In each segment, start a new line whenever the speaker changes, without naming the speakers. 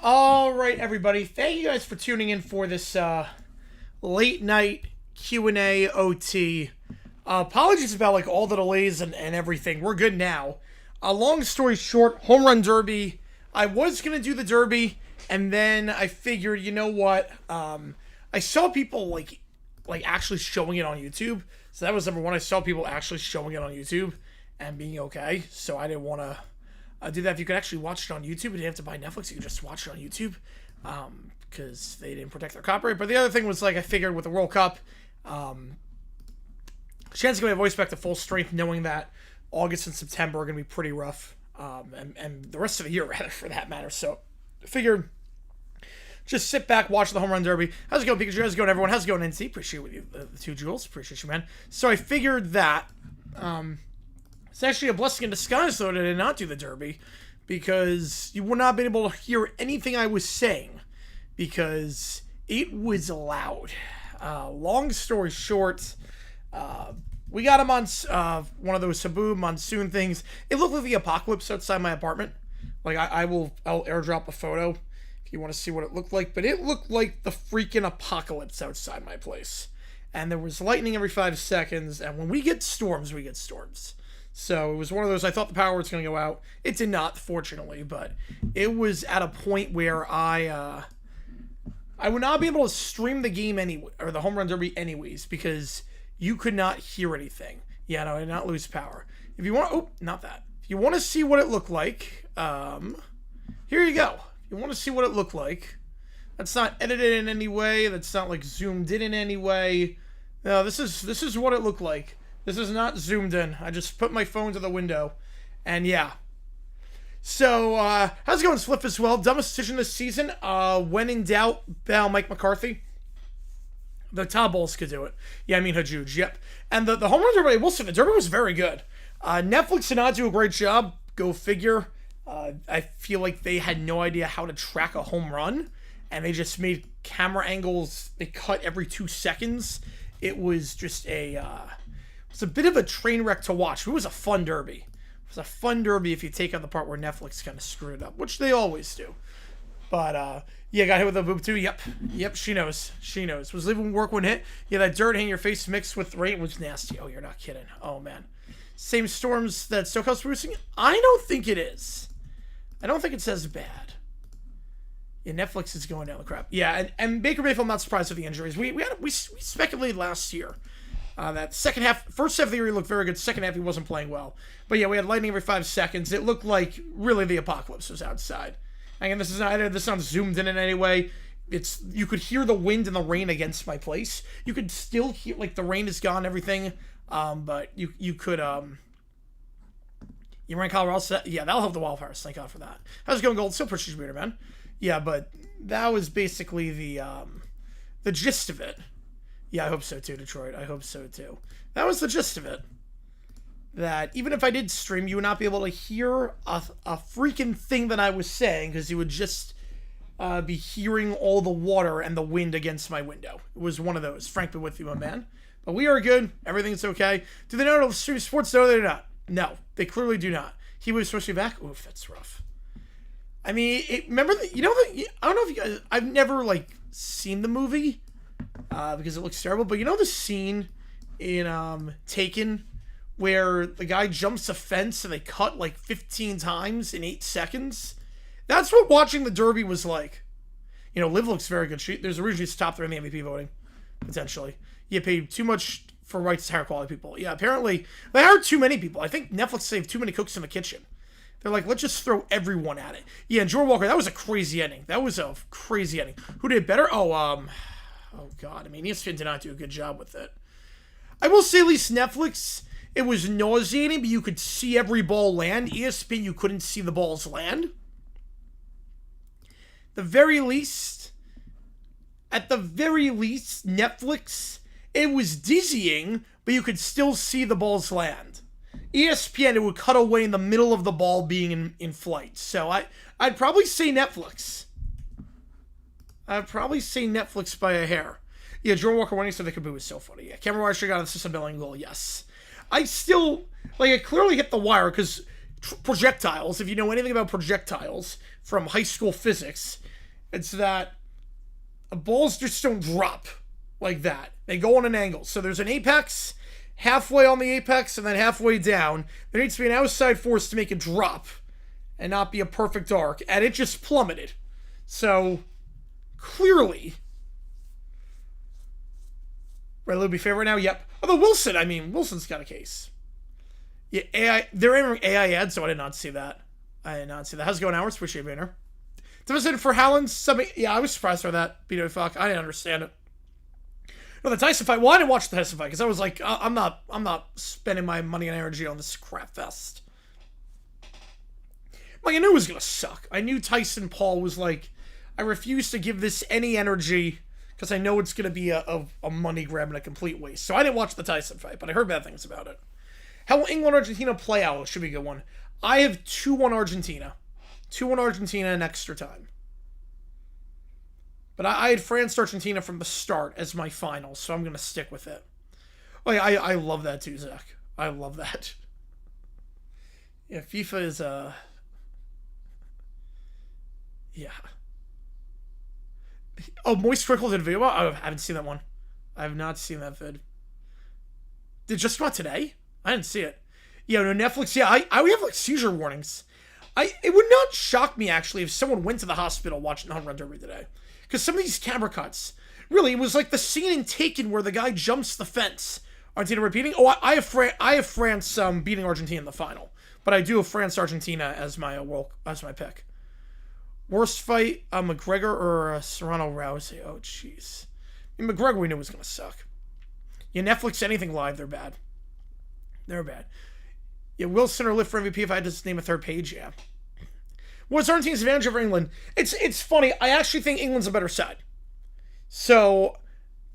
All right, everybody. Thank you guys for tuning in for this late night Q&A OT. Apologies about like all the delays and everything. We're good now. Long story short, home run derby. I was gonna do the derby, and then I figured, you know what? I saw people like actually showing it on YouTube. So that was number one. I saw people actually showing it on YouTube and being okay. So I didn't want to do that. If you could actually watch it on YouTube, you didn't have to buy Netflix. You could just watch it on YouTube because they didn't protect their copyright. But the other thing was, like, I figured with the World Cup, chance to get my voice back to full strength, knowing that August and September are going to be pretty rough, and the rest of the year, rather, for that matter. So I figured just sit back, watch the home run derby. How's it going, Pikachu? How's it going, everyone? How's it going, NC? Appreciate with you, the two Jules. Appreciate you, man. So I figured that it's actually a blessing in disguise, though, that I did not do the derby, because you would not have been able to hear anything I was saying, because it was loud. Long story short, we got him on one of those Cebu monsoon things. It looked like the apocalypse outside my apartment. Like, I'll airdrop a photo if you want to see what it looked like, but it looked like the freaking apocalypse outside my place. And there was lightning every 5 seconds, and when we get storms, we get storms. So it was one of those, I thought the power was going to go out. It did not, fortunately, but it was at a point where I would not be able to stream the game anyway, or the home run derby anyways, because you could not hear anything. Yeah, no, I did not lose power. If you want, oh, not that. If you want to see what it looked like, here you go. If you want to see what it looked like, that's not edited in any way. That's not like zoomed in any way. No, this is what it looked like. This is not zoomed in. I just put my phone to the window, and yeah. So, how's it going, Spliff, as well? Dumbest decision this season. When in doubt, bow Mike McCarthy. The top balls could do it. Yeah, I mean, Hajuj, yep. And the home run derby, I will say, the derby was very good. Netflix did not do a great job. Go figure. I feel like they had no idea how to track a home run, and they just made camera angles, they cut every 2 seconds. It was just it's a bit of a train wreck to watch. It was a fun derby. It was a fun derby if you take out the part where Netflix kind of screwed it up, which they always do. But, yeah, got hit with a boob too. Yep, she knows. She knows. Was leaving work when hit. Yeah, that dirt hitting your face mixed with rain was nasty. Oh, you're not kidding. Oh, man. Same storms that SoCal's producing? I don't think it is. I don't think it's as bad. Yeah, Netflix is going down the crap. Yeah, and Baker Mayfield, I'm not surprised with the injuries. We speculated last year that first half of the year he looked very good. Second half he wasn't playing well. But yeah, we had lightning every 5 seconds. It looked like really the apocalypse was outside. Again, this is not zoomed in any way. You could hear the wind and the rain against my place. You could still hear, like, the rain is gone, everything. But you could you ran Colorado. Yeah, that'll help the wildfires. Thank God for that. How's it going, Gold? Still pretty weird, man. Yeah, but that was basically the gist of it. Yeah, I hope so too, Detroit. I hope so too. That was the gist of it. That even if I did stream, you would not be able to hear a freaking thing that I was saying, because you would just be hearing all the water and the wind against my window. It was one of those. Frankly, with you, my man. But we are good. Everything's okay. Do they know how to stream sports? No, they do not. No, they clearly do not. He was supposed to be back. Oof, that's rough. I mean, remember I don't know if you guys, I've never, like, seen the movie, because it looks terrible, but you know the scene in, Taken, where the guy jumps a fence and they cut, like, 15 times in 8 seconds? That's what watching the derby was like. You know, Liv looks very good. There's originally top 3 in the MVP voting, potentially. You paid too much for rights to hire quality people. Yeah, apparently, they hired too many people. I think Netflix saved too many cooks in the kitchen. They're like, let's just throw everyone at it. Yeah, and Jordan Walker, that was a crazy ending. That was a crazy ending. Who did better? Oh, God. I mean, ESPN did not do a good job with it. I will say, at least Netflix, it was nauseating, but you could see every ball land. ESPN, you couldn't see the balls land. At the very least, Netflix, it was dizzying, but you could still see the balls land. ESPN, it would cut away in the middle of the ball being in flight. So I'd probably say Netflix. I'd probably say Netflix by a hair. Yeah, Jordan Walker winning so the Kaboo is so funny. Yeah, Cameron Wire got an assist on billing goal, yes. I still, like, it clearly hit the wire, because projectiles, if you know anything about projectiles from high school physics, It's that balls just don't drop like that. They go on an angle. So there's an apex, halfway on the apex, and then halfway down. There needs to be an outside force to make it drop and not be a perfect arc. And it just plummeted. So, clearly... Red Luby favorite now? Yep. Although Wilson's got a case. Yeah, they're entering AI ads, so I did not see that. How's it going, Hours? Appreciate being here. Devastated for Howland. Yeah, I was surprised by that. BW fuck. I didn't understand it. No, the Tyson fight. Well, I didn't watch the Tyson fight because I was like, I'm not spending my money and energy on this crap fest. Like, I knew it was gonna suck. I knew Tyson Paul was like, I refuse to give this any energy because I know it's gonna be a money grab and a complete waste. So I didn't watch the Tyson fight, but I heard bad things about it. How will England-Argentina play out? It should be a good one. I have 2-1 Argentina. 2-1 Argentina in extra time. But I had France-Argentina from the start as my final, so I'm going to stick with it. Oh, yeah, I love that too, Zach. I love that. Yeah, FIFA is, yeah. Oh, Moist Sprinkle did a video? I haven't seen that one. I have not seen that vid. Did it just come out today? I didn't see it. Yeah, no, Netflix, yeah, we have, like, seizure warnings. It would not shock me, actually, if someone went to the hospital watching the Home Run Derby today. Because some of these camera cuts, really, it was like the scene in Taken where the guy jumps the fence. Argentina repeating? Oh, I have France beating Argentina in the final. But I do have France-Argentina as my pick. Worst fight, McGregor or Serrano Rousey? Oh, jeez. McGregor we knew was going to suck. Yeah, Netflix, anything live, they're bad. They're bad. Yeah, Wilson or Lift for MVP if I had to name a third page, yeah. What's Argentina's advantage over England? It's funny. I actually think England's a better side. So,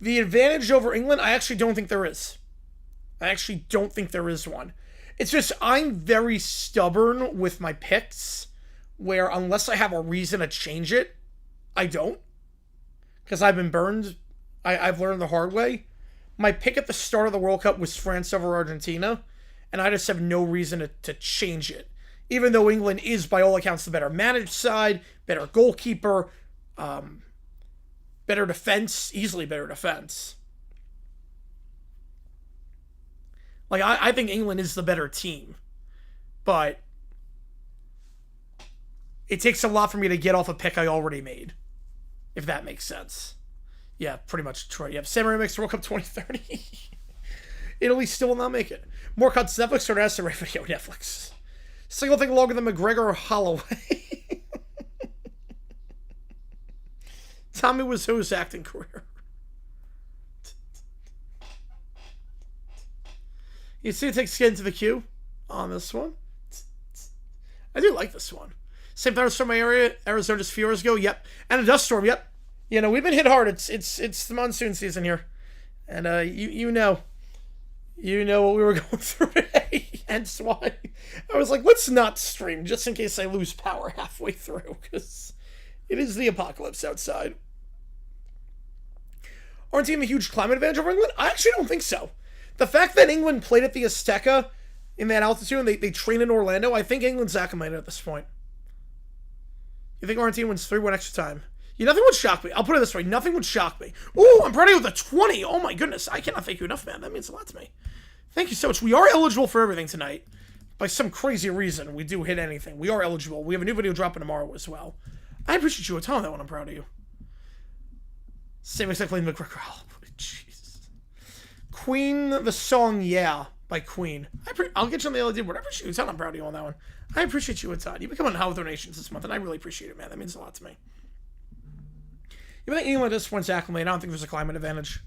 the advantage over England, I actually don't think there is. I actually don't think there is one. It's just, I'm very stubborn with my picks, where unless I have a reason to change it, I don't. Because I've been burned. I've learned the hard way. My pick at the start of the World Cup was France over Argentina, and I just have no reason to change it. Even though England is, by all accounts, the better managed side, better goalkeeper, better defense, easily better defense. Like, I think England is the better team. But it takes a lot for me to get off a pick I already made. If that makes sense. Yeah, pretty much Detroit. Yeah, Samurai makes World Cup 2030. Italy still will not make it. More cuts Netflix or as the right video Netflix. Single thing longer than McGregor or Holloway. Tommy Wiseau's acting career. You see it takes skin to the queue on this one. I do like this one. Same thunderstorm in my area, Arizona just a few hours ago. Yep. And a dust storm, yep. You know, we've been hit hard. It's the monsoon season here. And you know what we were going through today. Hence why I was like, let's not stream just in case I lose power halfway through, because it is the apocalypse outside. Argentina a huge climate advantage over England? I actually don't think so. The fact that England played at the Azteca in that altitude and they train in Orlando, I think England's acclimated at this point. You think Argentina wins 3-1 extra time? Yeah, nothing would shock me. I'll put it this way. Nothing would shock me. Ooh, I'm ready with a 20. Oh my goodness. I cannot thank you enough, man. That means a lot to me. Thank you so much. We are eligible for everything tonight. By some crazy reason, we do hit anything. We are eligible. We have a new video dropping tomorrow as well. I appreciate you a ton on that one. I'm proud of you. Same exactly McGregor. Oh, jeez. Queen, the song Yeah by Queen. I'll get you on the LED board. I appreciate you a ton. I'm proud of you on that one. I appreciate you a ton. You become on How donations this month, and I really appreciate it, man. That means a lot to me. You think England just wants acclimate? I don't think there's a climate advantage.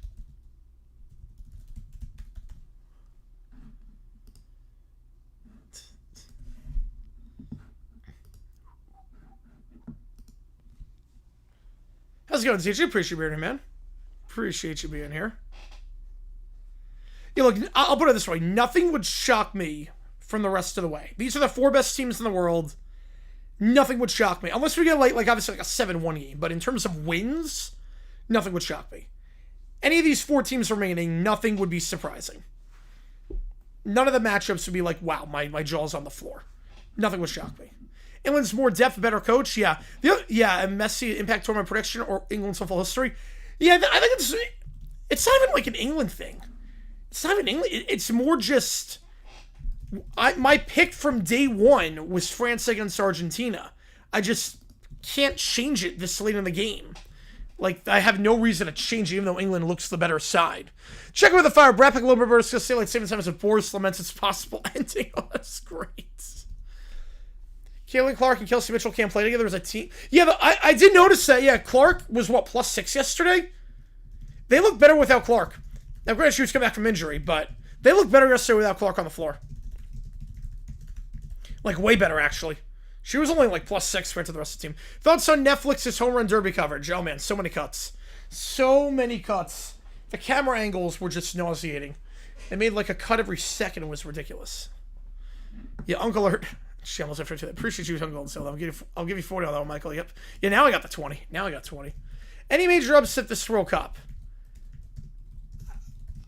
How's it going, TJ? Appreciate you being here, man. Appreciate you being here. Yeah, look, I'll put it this way. Nothing would shock me from the rest of the way. These are the 4 best teams in the world. Nothing would shock me. Unless we get, like obviously, like a 7-1 game. But in terms of wins, nothing would shock me. Any of these 4 teams remaining, nothing would be surprising. None of the matchups would be like, wow, my jaw's on the floor. Nothing would shock me. England's more depth, better coach. Yeah. And Messi impact tournament prediction or England's full history. Yeah, I think it's not even like an England thing. It's not even England. It's more just my pick from day one was France against Argentina. I just can't change it this late in the game. Like, I have no reason to change it, even though England looks the better side. Check with the fire. Brad Pick, Little Roberts, say like 7 times with Boris laments its possible ending. Oh, that's great. Kaylee Clark and Kelsey Mitchell can't play together as a team. Yeah, I did notice that. Yeah, Clark was, +6 yesterday? They look better without Clark. Now, granted, she was coming back from injury, but they look better yesterday without Clark on the floor. Like, way better, actually. She was only like +6 compared to the rest of the team. Thoughts on Netflix's home run derby coverage? Oh man, so many cuts. So many cuts. The camera angles were just nauseating. They made like a cut every second. It was ridiculous. Yeah, Uncle Alert. Shambles after that. Appreciate you, Uncle Alert. I'll give you 40 on that one, Michael. Yep. Yeah, now I got the 20. Any major upset this World Cup?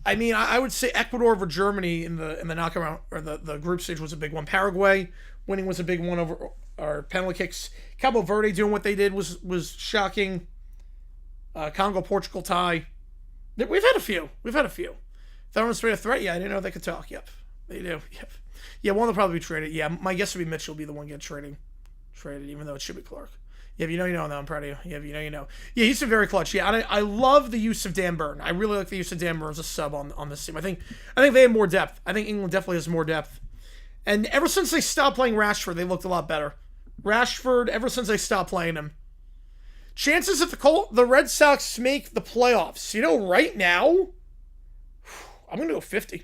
I mean, I would say Ecuador over Germany in the knockout or the group stage was a big one. Paraguay winning was a big one over our penalty kicks. Cabo Verde doing what they did was shocking. Congo Portugal tie. We've had a few. That one's straight a threat. Yeah, I didn't know they could talk. Yep, they do. Yep. Yeah, one will probably be traded. Yeah, my guess would be Mitchell will be the one getting traded, even though it should be Clark. Yeah, if you know, you know. I'm proud of you. Yeah, if you know, you know. Yeah, he's been very clutch. Yeah, and I love the use of Dan Burn. I really like the use of Dan Burn as a sub on this team. I think they have more depth. I think England definitely has more depth. And ever since they stopped playing Rashford, they looked a lot better. Rashford, ever since they stopped playing him. Chances that the Red Sox make the playoffs. You know, right now, I'm going to go 50.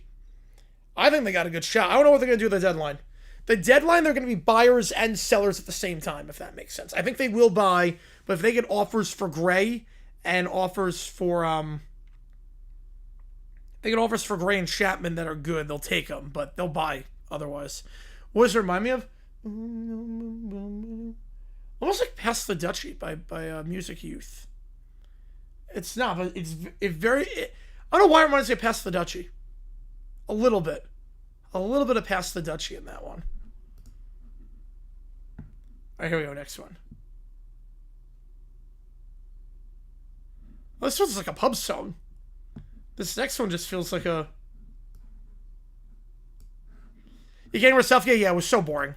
I think they got a good shot. I don't know what they're going to do at the deadline. The deadline, they're going to be buyers and sellers at the same time, if that makes sense. I think they will buy, but if they get offers for Gray and offers for Gray and Chapman that are good, they'll take them, but they'll buy otherwise. What does it remind me of? Almost like Pass the Dutchie by Music Youth. It's not, but I don't know why it reminds me of Pass the Dutchie. A little bit of Pass the Dutchie in that one. All right, here we go. Next one. Well, this one's like a pub song. This next one just feels like a... You getting rid of Southgate? Yeah, it was so boring.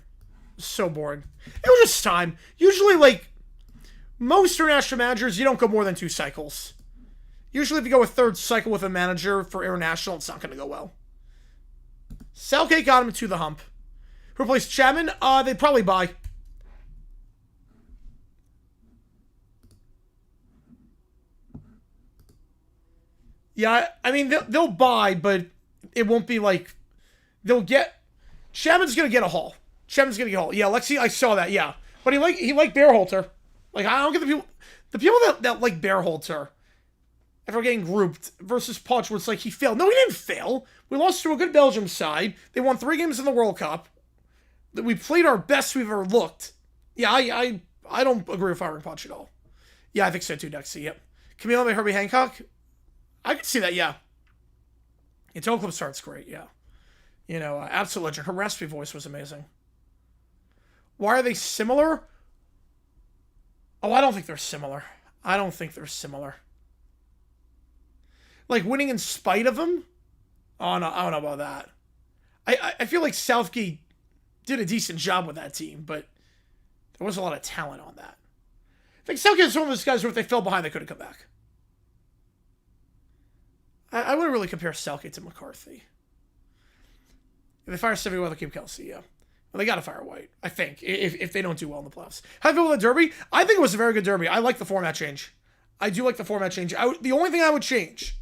So boring. It was just time. Usually, like, most international managers, you don't go more than 2 cycles. Usually, if you go a third cycle with a manager for international, it's not going to go well. Southgate got him to the hump. Who replaced Chapman? They'd probably buy. Yeah, I mean, they'll buy, but it won't be like... They'll get... Chapman's going to get a haul. Yeah, Alexi, I saw that, yeah. But he liked Bearholter. Like, I don't get the people that like Bearholter after getting grouped versus Poch, where it's like he failed. No, he didn't fail. We lost to a good Belgium side. They won 3 games in the World Cup. We played our best we've ever looked. Yeah, I don't agree with firing Poch at all. Yeah, I think so too, Dexy, yep. Camille by Herbie Hancock? I could see that, yeah. Toe Clip starts great, yeah. You know, absolute legend. Her raspy voice was amazing. Why are they similar? Oh, I don't think they're similar. Like, winning in spite of them? Oh, no, I don't know about that. I feel like Southgate did a decent job with that team, but there was a lot of talent on that. I think Southgate is one of those guys where if they fell behind, they couldn't come back. I wouldn't really compare Southgate to McCarthy. If they fire Stevie, well, they'll keep Kelsey, yeah. Well, they got to fire White, I think, if they don't do well in the playoffs. How do you feel with the Derby? I think it was a very good Derby. I like the format change. I do like the format change. The only thing I would change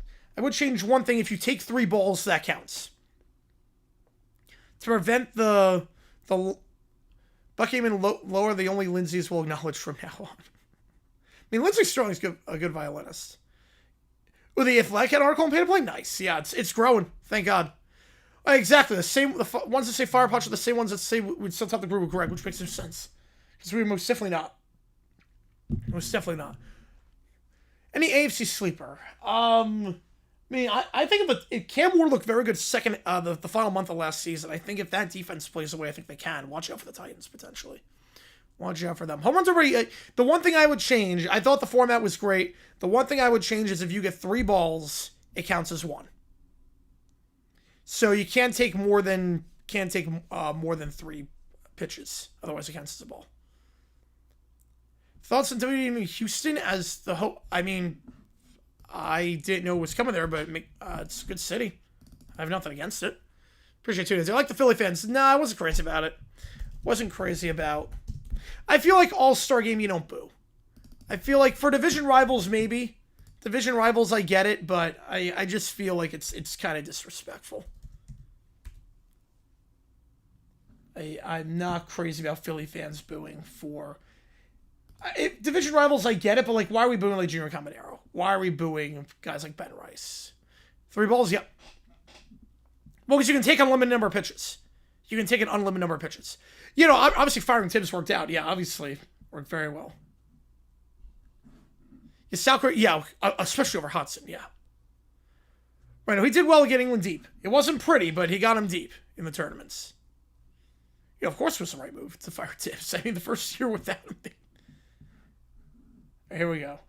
one thing. If you take 3 balls, that counts. To prevent the Buckingham lower, the only Lindsay's will acknowledge from now on. I mean, Lindsay Sterling's a good violinist. With the Athletic article on pay to play, nice. Yeah, it's growing. Thank God. Exactly. The ones that say Fire Punch are the same ones that say we'd still top the group with Greg, which makes no sense. Because we're most definitely not. Any AFC sleeper? I mean, I think if Cam Ward looked very good the final month of last season. I think if that defense plays away, I think they can. Watch out for the Titans, potentially. Watch out for them. Home runs already. The one thing I would change, I thought the format was great. The one thing I would change is if you get 3 balls, it counts as 1. So you can't take more than 3 pitches. Otherwise, it counts as a ball. Thoughts on WWE Houston as the I mean, I didn't know it was coming there, but it's a good city. I have nothing against it. Appreciate tuning in. I like the Philly fans. Nah, I wasn't crazy about it. Wasn't crazy about. I feel like All-Star Game, you don't boo. I feel like for division rivals, maybe. Division rivals, I get it, but I just feel like it's kind of disrespectful. I'm not crazy about Philly fans booing for... division rivals, I get it, but like, why are we booing like Junior Caminero? Why are we booing guys like Ben Rice? 3 balls, yep. Well, because you can take an unlimited number of pitches. You can take an unlimited number of pitches. You know, obviously firing Tibbs worked out. Yeah, obviously worked very well. Yeah, South Korea, yeah, especially over Hudson, yeah. Right, no, he did well getting him deep. It wasn't pretty, but he got him deep in the tournaments. Yeah, of course it was the right move to fire Tibbs. I mean, the first year without him. Right, here we go.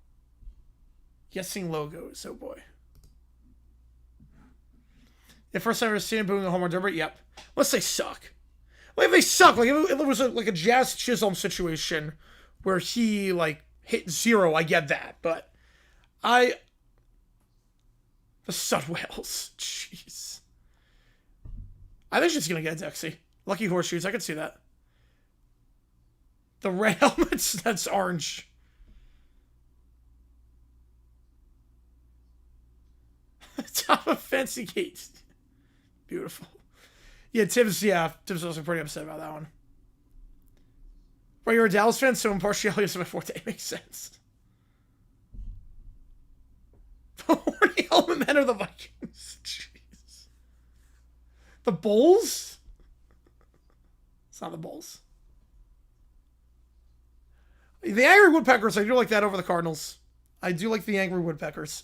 Guessing logos, oh boy. The first time I've ever seen him booing a home run derby, yep. Unless they suck. Like, if they suck, like, if it was like a Jazz Chisholm situation where he, like, hit 0, I get that. But the Stud Whales, jeez. I think she's going to get Dexy. Lucky Horseshoes, I could see that. The red helmets, that's orange. Top of Fancy Gate. Beautiful. Yeah, Tibbs was pretty upset about that one. Right, you're a Dallas fan, so impartiality is my forte. Makes sense. The horny helmet men are the Vikings. Jeez. The Bulls? It's not the Bulls. The Angry Woodpeckers, I do like that over the Cardinals. I do like the Angry Woodpeckers.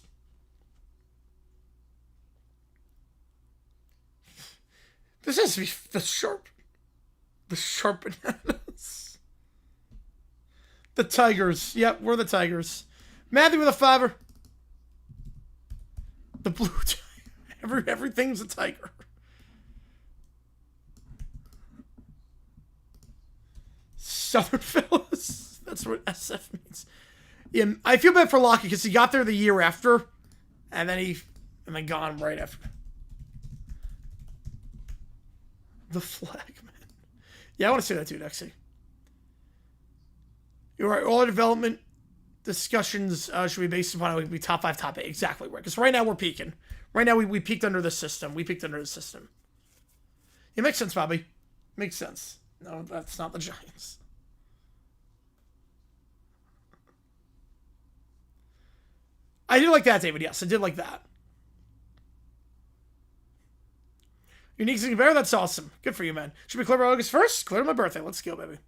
This has to be the sharp bananas. The Tigers. Yep, we're the Tigers. Matthew with a 5. The blue tiger. Everything's a tiger. Southern fellas. That's what SF means. Yeah, I feel bad for Lockie because he got there the year after, and then gone right after. The flag, man. Yeah, I want to see that too, Nexy. You're right. All our development discussions should be based upon it would be top 5, top 8. Exactly right. Because right now we're peaking. Right now we peaked under the system. We peaked under the system. It makes sense, Bobby. Makes sense. No, that's not the Giants. I did like that, David. Yes, I did like that. Unique Ziggy Bear, that's awesome. Good for you, man. Should we clear by August 1st? Clear my birthday. Let's go, baby.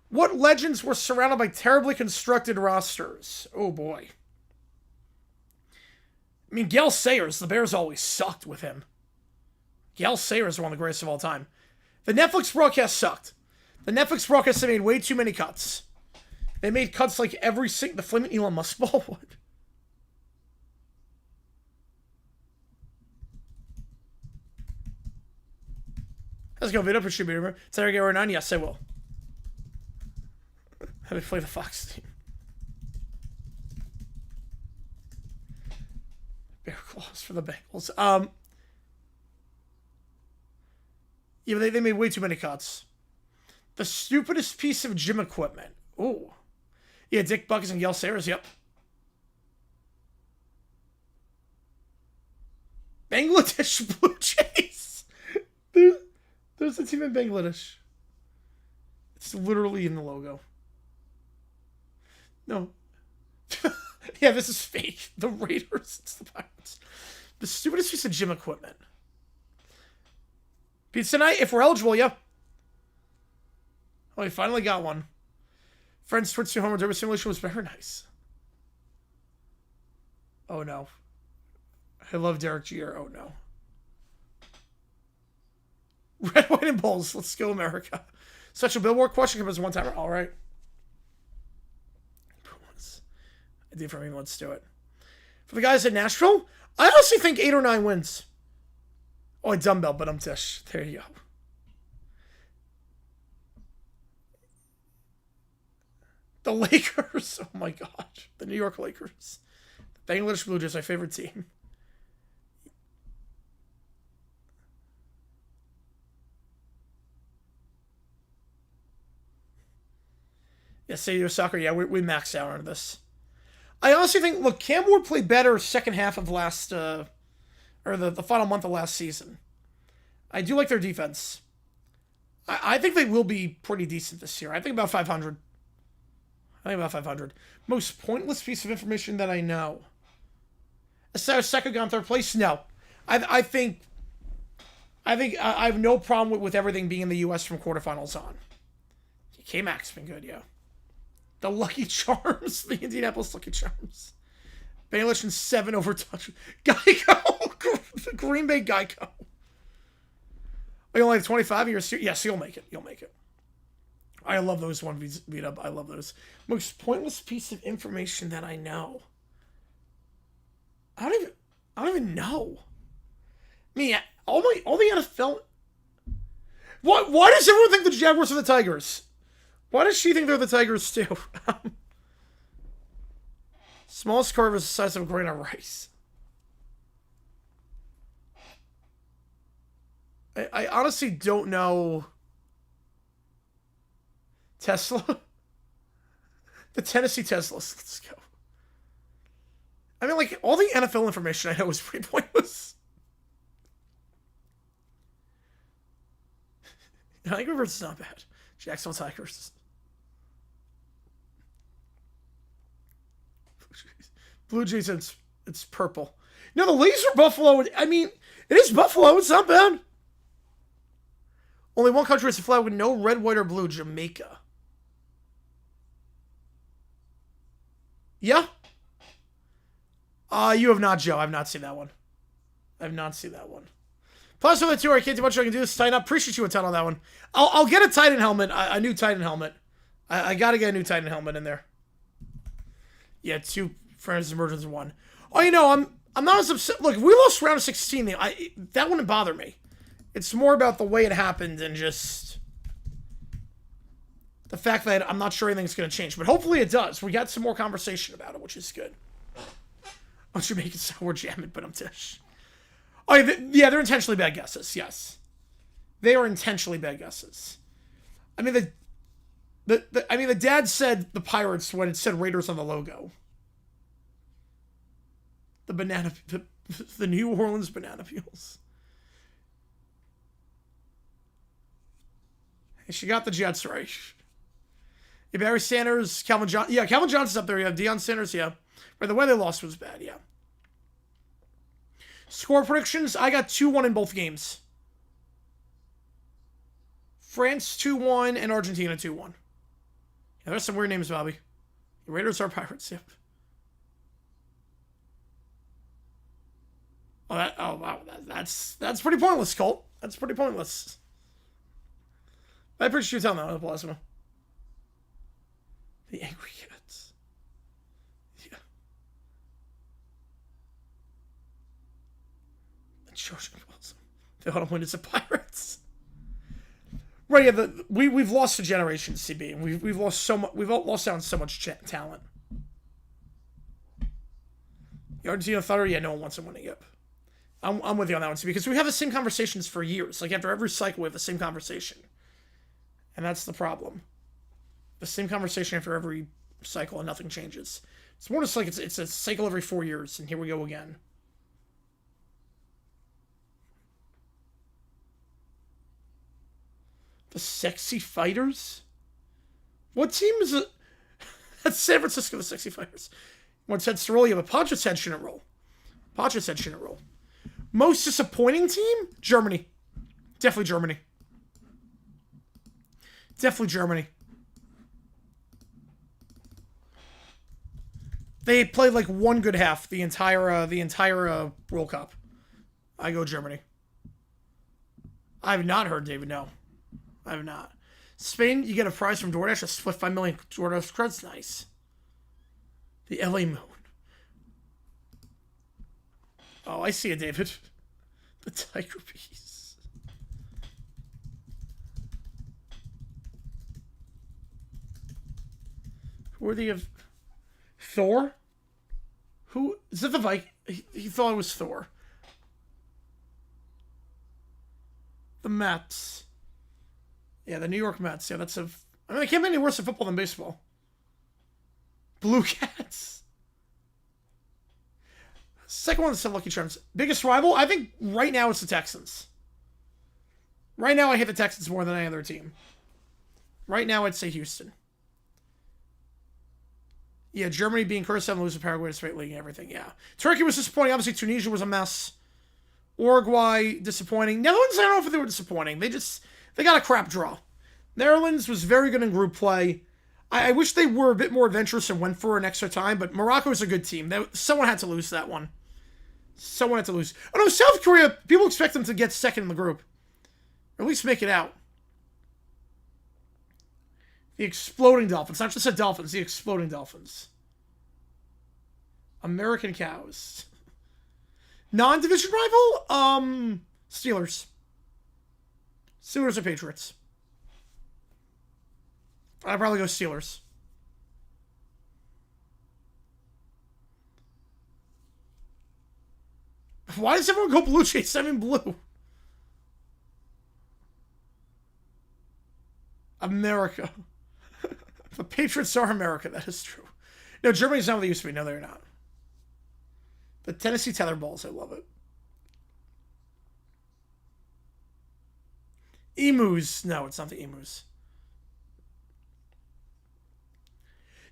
What legends were surrounded by terribly constructed rosters? Oh, boy. I mean, Gale Sayers, the Bears always sucked with him. Gale Sayers is one of the greatest of all time. The Netflix broadcast sucked. The Netflix broadcast, they made way too many cuts. They made cuts like every single... The flaming Elon Musk ball would. Let's go, Vito. Appreciate you, remember. Saturday Game 9? Yes, I will. How do we play the Fox team? Bear claws for the Bengals. Yeah, they made way too many cuts. The stupidest piece of gym equipment. Ooh. Yeah, Dick Buckets and Gale Sayers, yep. Bangladesh Blue Jays. There's a team in Bangladesh. It's literally in the logo. No. Yeah, this is fake. The Raiders. It's the Pirates. The stupidest piece of gym equipment. Pizza night, if we're eligible, yeah. Oh, we finally got one. Friends Twitch Homer Derby Simulation was very nice. Oh, no. I love Derek Jeter. Oh, no. Red, white, and Bulls. Let's go, America. Such a billboard question comes one timer. All right. I do for me. Let's do it. For the guys at Nashville, I honestly think 8 or 9 wins. Oh, a dumbbell, but I'm Tish. There you go. The Lakers. Oh my gosh. The New York Lakers. The Bangladesh Blue Jays, my favorite team. Yeah, Stadium Soccer. Yeah, we maxed out on this. I honestly think, look, Cam Ward played better second half of last, or the final month of last season. I do like their defense. I think they will be pretty decent this year. I think about 500. Most pointless piece of information that I know. Aside Second gone third place? No. I think I have no problem with everything being in the U.S. from quarterfinals on. K-Mac's been good, yeah. The Lucky Charms. The Indianapolis Lucky Charms. Baelish in 7 over touch. Geico. The Green Bay Geico. Oh, you only have 25 years? Yes, you'll make it. You'll make it. I love those 1v beat up. I love those. Most pointless piece of information that I know. I don't even know. I mean, all the NFL. Why does everyone think the Jaguars are the Tigers? Why does she think they're the Tigers too? Smallest curve is the size of a grain of rice. I honestly don't know. Tesla? The Tennessee Teslas. Let's go. I mean, like, all the NFL information I know is pretty pointless. I think Rivers is not bad. Jacksonville Tigers. Blue Jays, it's purple. No, the laser buffalo, I mean, it is buffalo. It's not bad. Only one country has a flag with no red, white, or blue. Jamaica. Yeah? You have not, Joe. I've not seen that one. I've not seen that one. Plus, with the 2, I can't do much I can do this. Tighten up. Appreciate you a ton on that one. I'll get a Titan helmet. A new Titan helmet. I gotta get a new Titan helmet in there. Yeah, 2 friends emergence 1. Oh, you know, I'm not as upset. Look, if we lost round of 16, that wouldn't bother me. It's more about the way it happened and just the fact that I'm not sure anything's going to change. But hopefully it does. We got some more conversation about it, which is good. I should make it sour jam it, but I'm Tish. Oh, yeah, they're intentionally bad guesses. Yes. They are intentionally bad guesses. I mean, the dad said the Pirates when it said Raiders on the logo. The New Orleans Banana Peels. She got the Jets right. Yeah, Barry Sanders, Calvin Johnson. Yeah, Calvin Johnson's up there. Yeah, Deion Sanders. Yeah. But the way they lost was bad. Yeah. Score predictions. I got 2-1 in both games. France 2-1 and Argentina 2-1. Yeah, there's some weird names, Bobby. The Raiders are Pirates. Yep. Oh wow. That's pretty pointless, Colt. That's pretty pointless. I appreciate you telling that one, Plasma. The Angry Cats. Yeah. And Shoshing Blossom. The autumn wind is the Pirates. Right, yeah, we've lost a generation, CB. We've lost so much. We've lost out on so much talent. The Argentina Thunder, yeah, no one wants them winning it. I'm with you on that one, CB, because we have the same conversations for years. Like after every cycle, we have the same conversation. And that's the problem. The same conversation after every cycle and nothing changes. It's more just like it's a cycle every 4 years, and here we go again. The Sexy Fighters? What team is it? That's San Francisco, the Sexy Fighters. One said Cerulean, but Padre said shouldn't roll. Padre said shouldn't roll. Most disappointing team? Germany. Definitely Germany. Definitely Germany. They played like one good half the entire World Cup. I go Germany. I have not heard David. No, I have not. Spain, you get a prize from DoorDash, a split 5 million DoorDash credits. Nice. The LA Moon. Oh, I see it, David. The Tiger Piece. Worthy of Thor? Who is that? The Viking? He thought it was Thor. The Mets. Yeah, the New York Mets. Yeah, that's a. I mean, it can't be any worse in football than baseball. Blue Cats. Second one that said Lucky Charms. Biggest rival? I think right now it's the Texans. Right now I hate the Texans more than any other team. Right now I'd say Houston. Yeah, Germany being cursed and losing Paraguay to straight league and everything, yeah. Turkey was disappointing. Obviously, Tunisia was a mess. Uruguay, disappointing. Netherlands, I don't know if they were disappointing. They got a crap draw. Netherlands was very good in group play. I wish they were a bit more adventurous and went for an extra time, but Morocco is a good team. Someone had to lose that one. Someone had to lose. Oh no, South Korea, people expect them to get second in the group. Or at least make it out. The Exploding Dolphins. Not just the Dolphins, the Exploding Dolphins. American Cows. Non-division rival? Steelers. Steelers or Patriots? I'd probably go Steelers. Why does everyone go Blue Jays? I mean blue. America. The Patriots are America, that is true. No, Germany's not what they used to be. No, they're not. The Tennessee Tetherballs, I love it. Emus. No, it's not the emus.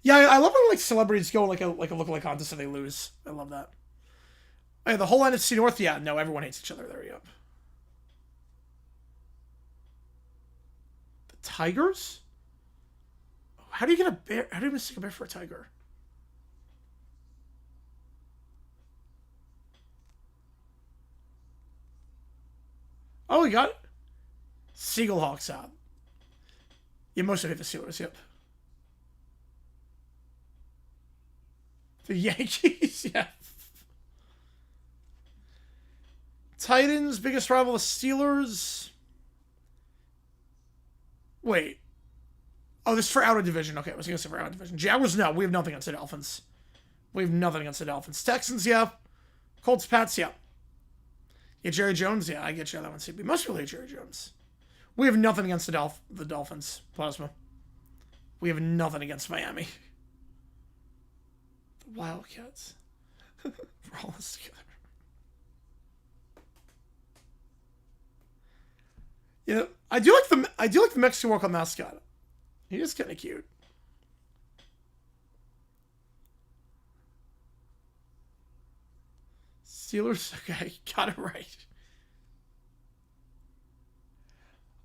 Yeah, I love when like celebrities go like a lookalike contest and they lose. I love that. Oh, yeah, the whole NFC North, yeah, no, everyone hates each other. There you go. The Tigers? How do you get a bear? How do you mistake a bear for a tiger? Oh, we got Seagull Hawks out. You mostly hit the Steelers, yep. The Yankees, yeah. Titans, biggest rival, the Steelers. Wait. Oh, this is for out of division. Okay, I was going to say for out of division. Jaguars, no. We have nothing against the Dolphins. We have nothing against the Dolphins. Texans, yeah. Colts, Pats, yeah. Yeah, Jerry Jones, yeah, I get you on that one. CB. Most really Jerry Jones. We have nothing against the Dolphins. Plasma. We have nothing against Miami. The Wildcats. We're all this together. Yeah, I do like the Mexican World Cup mascot. He is kind of cute. Steelers, okay, got it right.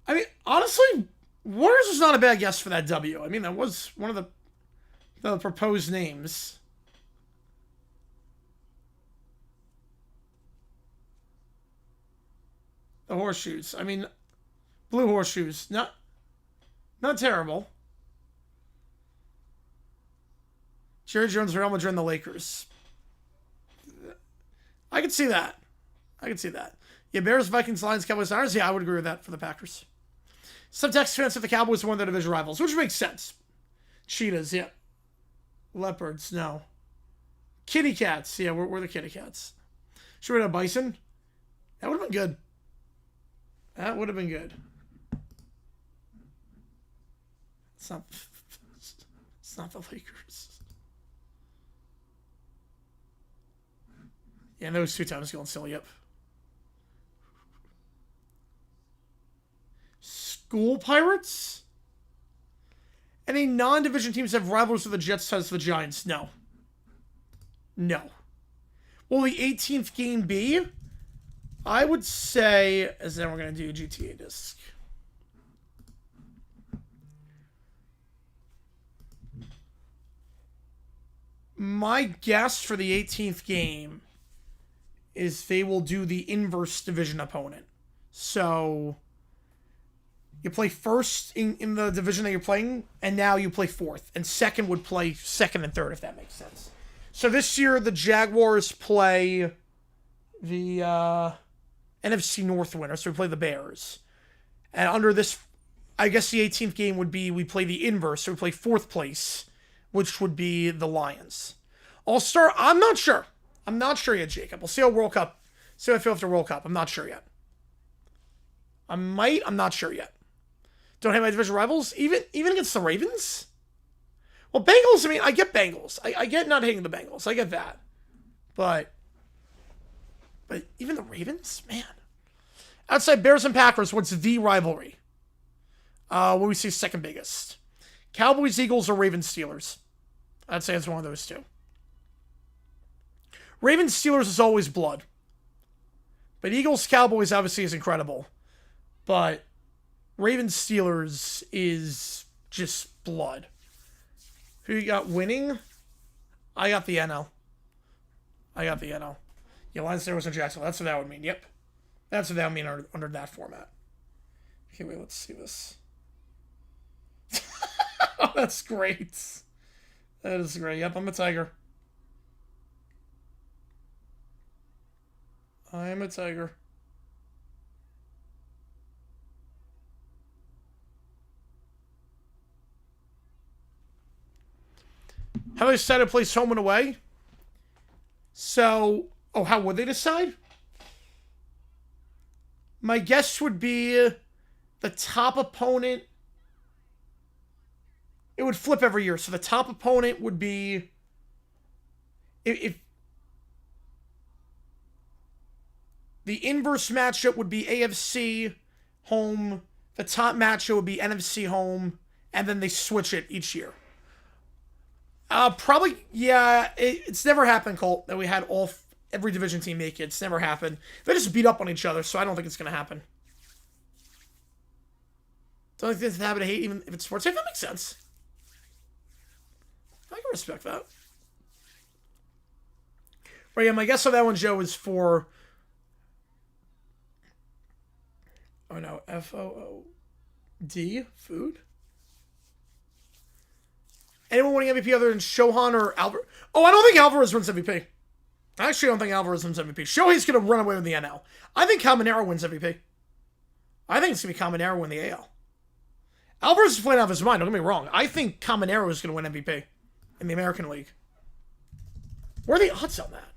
I mean, honestly, Warriors was not a bad guess for that W. I mean, that was one of the proposed names. The horseshoes. I mean, blue horseshoes. Not terrible. Jerry Jones, Real Madrid, and the Lakers. I could see that. Yeah, Bears, Vikings, Lions, Cowboys, Niners. Yeah, I would agree with that for the Packers. Some Texas fans said the Cowboys were one of their division rivals, which makes sense. Cheetahs, yeah. Leopards, no. Kitty cats, yeah, we're the kitty cats. Should we have a bison? That would have been good. That would have been good. It's not the Lakers. Yeah, and those 2 times going silly, yep. School Pirates? Any non-division teams have rivals with the Jets as the Giants? No. No. Will the 18th game be? I would say, as then we're going to do GTA disc. My guess for the 18th game is they will do the inverse division opponent. So You play first in the division that you're playing, and now you play fourth. And second would play second and third, if that makes sense. So this year, the Jaguars play the NFC North winner, so we play the Bears. And under this, I guess the 18th game would be, we play the inverse, so we play fourth place, which would be the Lions. All-Star, I'm not sure. I'm not sure yet, Jacob. We'll see how I feel after World Cup. I'm not sure yet. I'm not sure yet. Don't have my division rivals, even against the Ravens? Well, Bengals, I mean, I get Bengals. I get not hating the Bengals. I get that. But even the Ravens? Man. Outside Bears and Packers, what's the rivalry? What do we see second biggest? Cowboys, Eagles, or Ravens, Steelers? I'd say it's one of those two. Ravens, Steelers is always blood. But Eagles, Cowboys obviously is incredible. But Ravens, Steelers is just blood. Who you got winning? I got the NL. Yeah, Lions, Steelers, and Jacksonville. That's what that would mean. Yep. That's what that would mean under that format. Okay, wait, let's see this. Oh, that's great. That is great. Yep, I'm a Tiger. I am a Tiger. How they decide to place home and away? So, how would they decide? My guess would be the top opponent. It would flip every year. So the top opponent would be, if the inverse matchup would be AFC home, the top matchup would be NFC home, and then they switch it each year. Probably, yeah. It's never happened, Colt, that we had every division team make it. It's never happened. They just beat up on each other, so I don't think it's going to happen. Don't think it's a habit of hate, even if it's sports. If that makes sense. I can respect that. Right, yeah, my guess on that one, Joe, is for... Oh, no. F-O-O-D? Food? Anyone winning MVP other than Shohan or Alvarez? Oh, I don't think Alvarez wins MVP. I actually don't think Alvarez wins MVP. Shohei's going to run away with the NL. I think Caminero wins MVP. I think it's going to be Caminero win the AL. Alvarez is playing out of his mind, don't get me wrong. I think Caminero is going to win MVP in the American League. Where are the odds on that?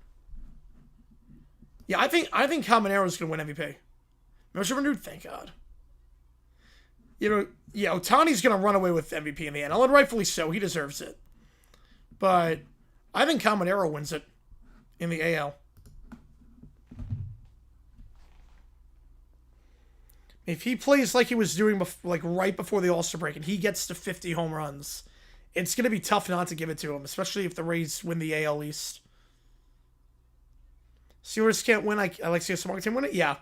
Yeah, I think Caminero is going to win MVP. Most renewed, thank God. You know, yeah, Ohtani's going to run away with MVP in the NL, and rightfully so. He deserves it. But I think Caminero wins it in the AL. If he plays like he was doing right before the All-Star break and he gets to 50 home runs, it's going to be tough not to give it to him, especially if the Rays win the AL East. Steelers can't win. I like to see a smart team win it. Yeah.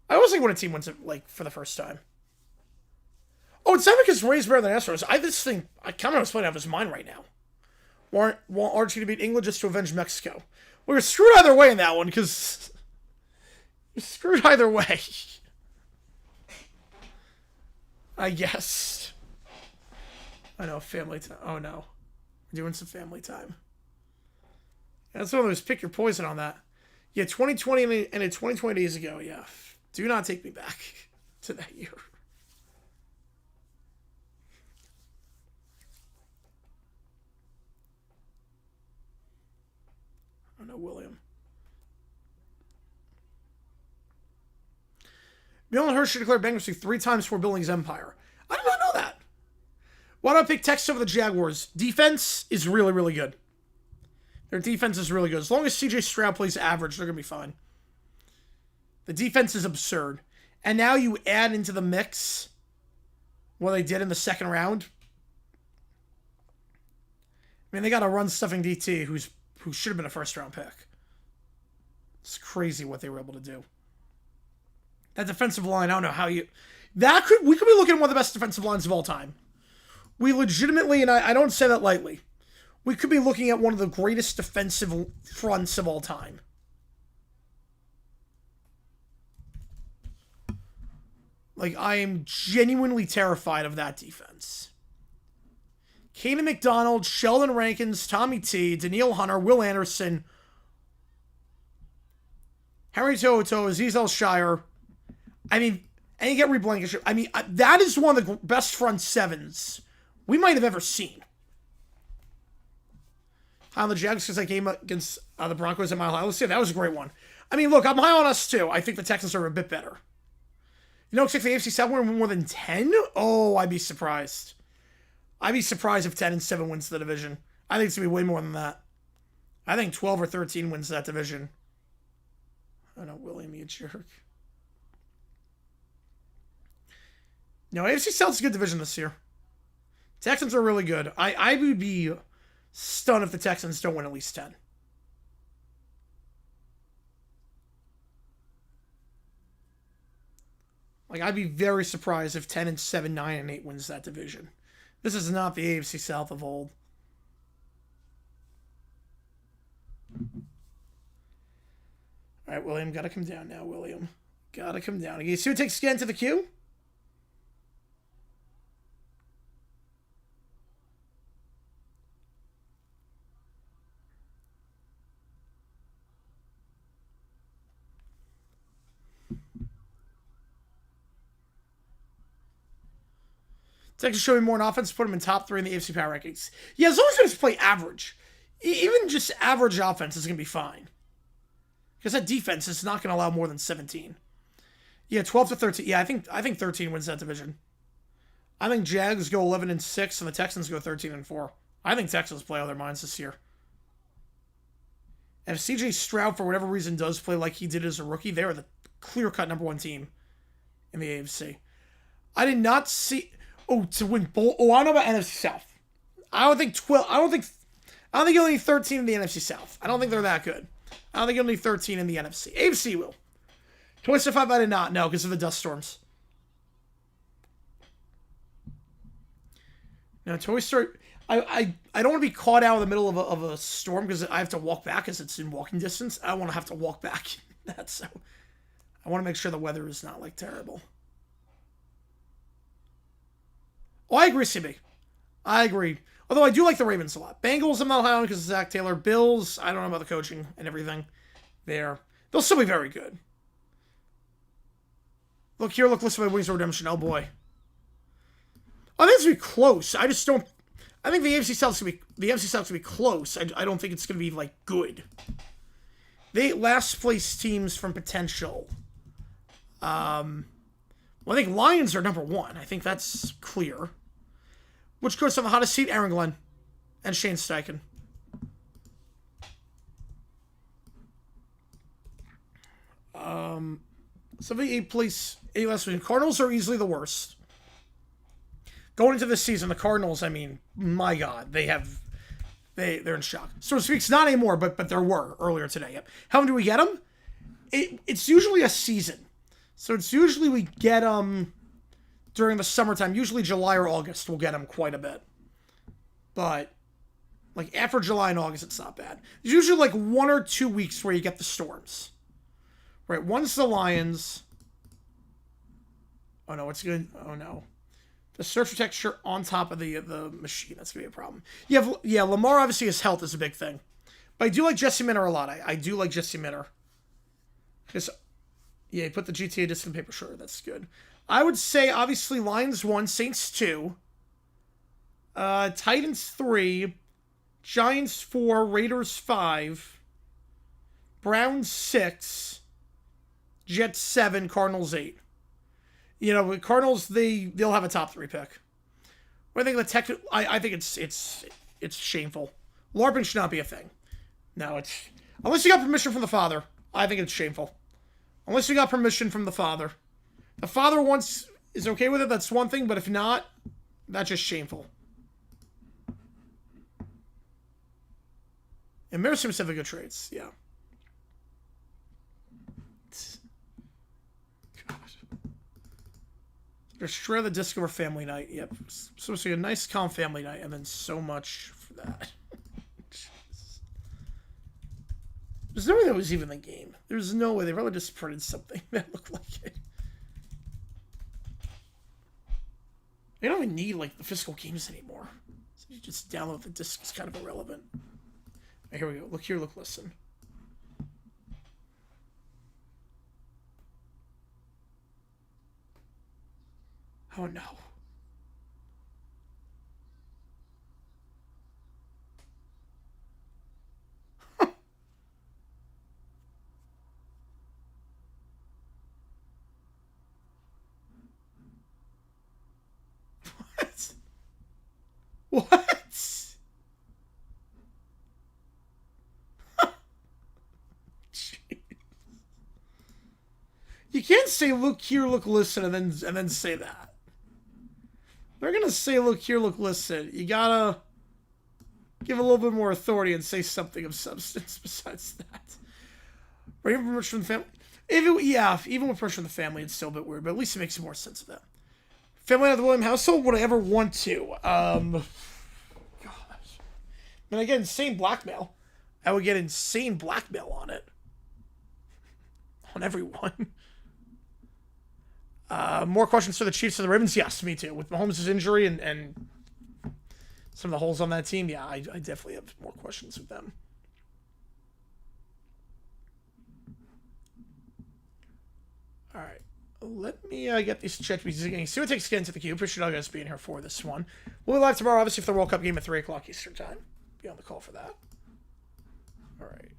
I always like when a team wins it, for the first time. Oh, it's not because Rays better than Astros. I kind of was playing out of his mind right now. Want Argentina to beat England just to avenge Mexico. We were screwed either way in that one, because... We're screwed either way. I guess. I know, family time. Oh, no. We're doing some family time. That's one of those pick your poison on that. Yeah, 2020 and 2020 days ago, yeah. Do not take me back to that year. I don't know, William. Bill and Hershey declared bankruptcy 3 times for building his empire. I did not know that. Why don't I pick Texas over the Jaguars? Defense is really, really good. Their defense is really good. As long as CJ Stroud plays average, they're going to be fine. The defense is absurd. And now you add into the mix what they did in the second round. I mean, they got a run-stuffing DT who should have been a first-round pick. It's crazy what they were able to do. That defensive line, I don't know how you... We could be looking at one of the best defensive lines of all time. We legitimately, and I don't say that lightly, we could be looking at one of the greatest defensive fronts of all time. Like, I am genuinely terrified of that defense. Caden McDonald, Sheldon Rankins, Tommy T, Daniil Hunter, Will Anderson, Henry Toto, Aziz Al-Shire. I mean, and you get Reed Blankenship. I mean, that is one of the best front sevens we might have ever seen. High on the Jags because that game against the Broncos at Mile High. Let's see, that was a great one. I mean, look, I'm high on us too. I think the Texans are a bit better. You know, expect the AFC South win more than 10? Oh, I'd be surprised. I'd be surprised if 10-7 wins the division. I think it's going to be way more than that. I think 12 or 13 wins that division. I don't know, William, you jerk. No, AFC South's a good division this year. Texans are really good. I would be stunned if the Texans don't win at least 10. Like, I'd be very surprised if 10-7, 9-8 wins that division. This is not the AFC South of old. All right, William, gotta come down now, William. Gotta come down. You see who takes scan to the queue? Texans show me more in offense, put them in top 3 in the AFC Power Rankings. Yeah, as long as they just play average. Even just average offense is going to be fine. Because that defense is not going to allow more than 17. Yeah, 12 to 13. Yeah, I think 13 wins that division. I think Jags go 11-6 and the Texans go 13-4. I think Texans play out their minds this year. And if CJ Stroud, for whatever reason, does play like he did as a rookie, they are the clear-cut #1 team in the AFC. I did not see... Oh, to win both. Oh, I don't know about NFC South. I don't think 12. I don't think you'll need 13 in the NFC South. I don't think they're that good. I don't think you'll need 13 in the NFC. AFC will. Toy Story 5, I did not know because of the dust storms. No, Toy Story. I don't want to be caught out in the middle of a storm because I have to walk back because it's in walking distance. I don't want to have to walk back. That's so. I want to make sure the weather is not like terrible. Oh, I agree, CB. I agree. Although I do like the Ravens a lot. Bengals, I'm not high on because of Zach Taylor. Bills, I don't know about the coaching and everything there. They'll still be very good. Look here, listen to my Wings of Redemption. Oh, boy. I think it's going to be close. I just don't... I think the AFC South's going to be close. I don't think it's going to be, like, good. They last place teams from potential. Well, I think Lions are #1. I think that's clear. Which goes on the hottest seat, Aaron Glenn and Shane Steichen. So the 8th place, 8 last week. Cardinals are easily the worst. Going into this season, the Cardinals, I mean, my God, they're in shock. So to speak, it's not anymore, but there were earlier today. Yep. How do we get them? It's usually a season. So it's usually we get them during the summertime. Usually July or August we'll get them quite a bit. But like after July and August, it's not bad. There's usually like 1 or 2 weeks where you get the storms. Right, one's the Lions. Oh no, it's good. Oh no. The search for texture on top of the machine. That's going to be a problem. Yeah, Lamar, obviously, his health is a big thing. But I do like Jesse Minter a lot. I do like Jesse Minter. Because... yeah, he put the GTA disc in paper. Sure, that's good. I would say, obviously, Lions 1, Saints 2, Titans 3, Giants 4, Raiders 5, Browns 6, Jets 7, Cardinals 8. You know, the Cardinals, they'll have a top 3 pick. But I think the tech, I think it's shameful. LARPing should not be a thing. No, it's unless you got permission from the father. I think it's shameful. Unless you got permission from the father. The father is okay with it, that's one thing, but if not, that's just shameful. And Mir seems to have good traits, yeah. God. Destroy the disc over family night, yep. Supposed to be a nice, calm family night, and then so much for that. There's no way that was even the game. There's no way. They probably just printed something that looked like it. even need like the physical games anymore. So you just download the disc. It's kind of irrelevant. Right, here we go. Look here, look, listen. Oh no. What? What? You can't say look here, look, listen, and then say that. They're gonna say look here, look, listen. You gotta give a little bit more authority and say something of substance besides that. Right, even pressure from the family. Even with pressure from the family, it's still a bit weird, but at least it makes more sense of that. Family of the William household, would I ever want to? Gosh. And again, insane blackmail. I would get insane blackmail on it. On everyone. More questions for the Chiefs or the Ravens? Yes, me too. With Mahomes' injury and some of the holes on that team, yeah, I definitely have more questions with them. All right. Let me get these checked. See what it takes to get into the queue. Appreciate all you guys being here for this one. We'll be live tomorrow, obviously, for the World Cup game at 3 o'clock Eastern Time. Be on the call for that. All right.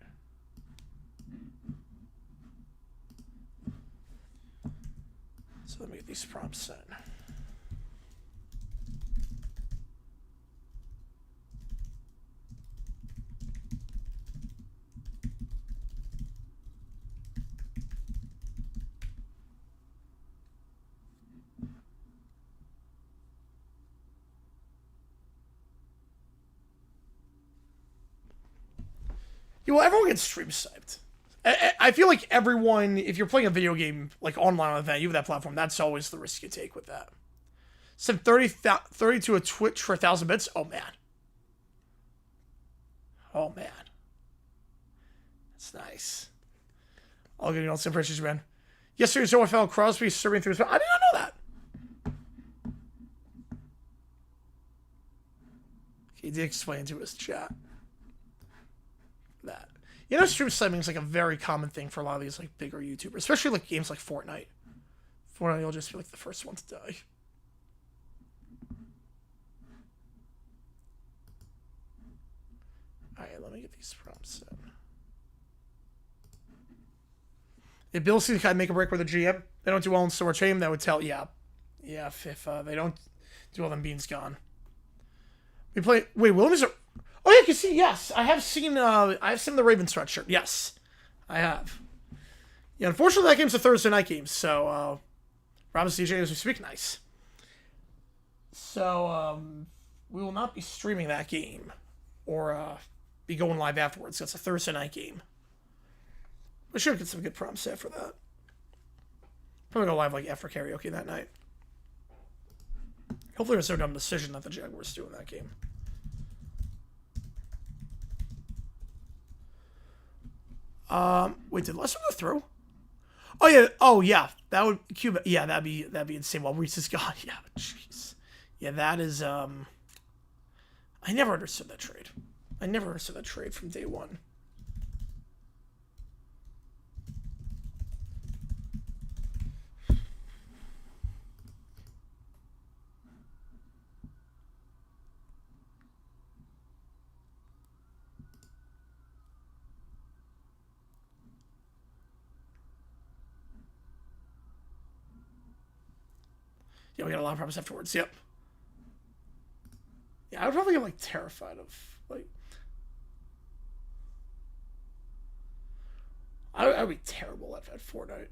So let me get these prompts set. Well, everyone gets stream sniped. I feel like everyone, if you're playing a video game, like online on event, you have that platform, that's always the risk you take with that. Send 30 to a Twitch for 1,000 bits? Oh, man. Oh, man. That's nice. I'll get you all some pressures, man. Yesterday, so I found Crosby serving through his... I did not know that. He did explain to his chat. That. You know, stream sniping is like a very common thing for a lot of these like bigger YouTubers, especially like games like Fortnite. Fortnite will just be like the first one to die. Alright, let me get these prompts in. If Bill sees kind of make a break with a GM, they don't do well in Storm Chain, that would tell, yeah, if they don't do well, then Bean's gone. We play, wait, Williams are... Oh yeah, you can see. Yes, I have seen the Ravens sweatshirt. Yes, I have. Yeah, unfortunately, that game's a Thursday night game, so Robin's DJ as we speak. Nice. So we will not be streaming that game, or be going live afterwards. That's a Thursday night game. We should get some good prompts set for that. Probably go live like after karaoke that night. Hopefully, there's no dumb decision that the Jaguars do in that game. Wait, did Lester go through? Oh yeah, that would Cuba. Yeah, that'd be insane. While Reese is gone, yeah, jeez, yeah, that is. I never understood that trade. I never understood that trade from day one. Yeah, we got a lot of problems afterwards. Yep. Yeah, I would probably get, like, terrified of, like... I would be terrible at Fortnite.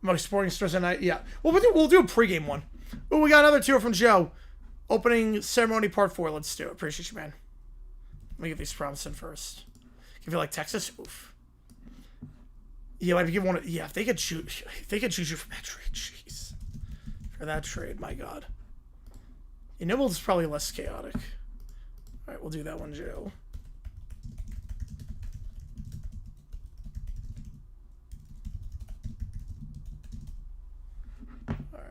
Most sporting stores at night, yeah. Well, we'll do a pregame one. Oh, we got another two from Joe. Opening ceremony part 4. Let's do it. Appreciate you, man. Let me get these prompts in first. If you like Texas, oof. Yeah, like if you want to, yeah, if they could choose you for that trade, jeez. For that trade, my God. Nibbles is probably less chaotic. All right, we'll do that one, Joe. All right.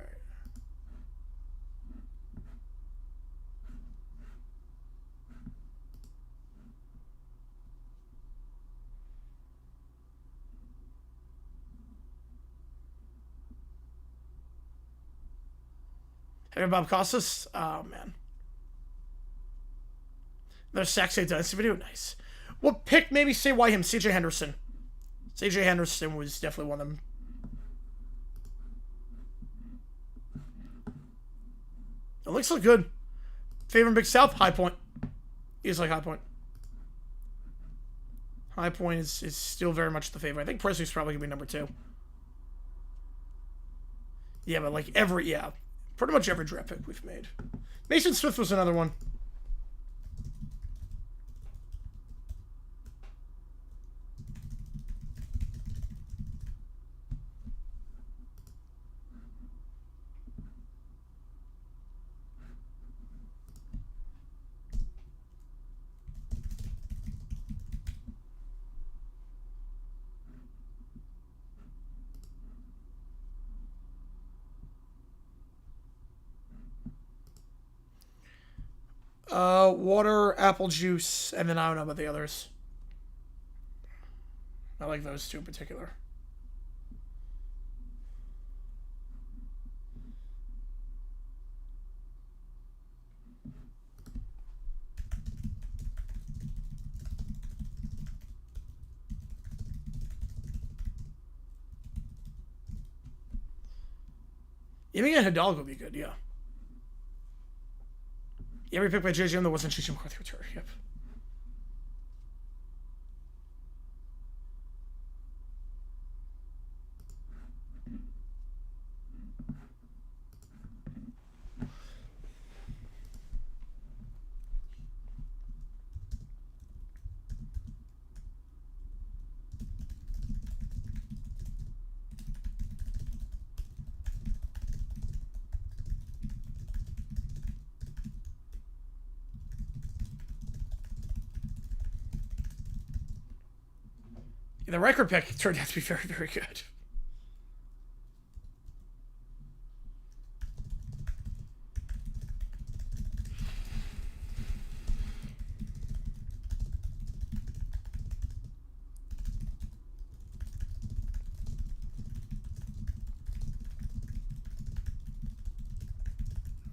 Hey, Bob Costas. Oh, man. Another Saxay Dynasty video. Nice. What pick? Maybe say why him? CJ Henderson. CJ Henderson was definitely one of them. It looks like good. Favorite Big South? High Point. He's like High Point. High Point is still very much the favorite. I think Presley's probably going to be number 2. Yeah, but like pretty much every draft pick we've made. Mason Smith was another one. Water, apple juice, and then I don't know about the others. I like those 2 in particular. Even a Hidalgo would be good, yeah. Every pick by JG9 that wasn't JG McCarthy return. Yep. The record pick turned out to be very, very good.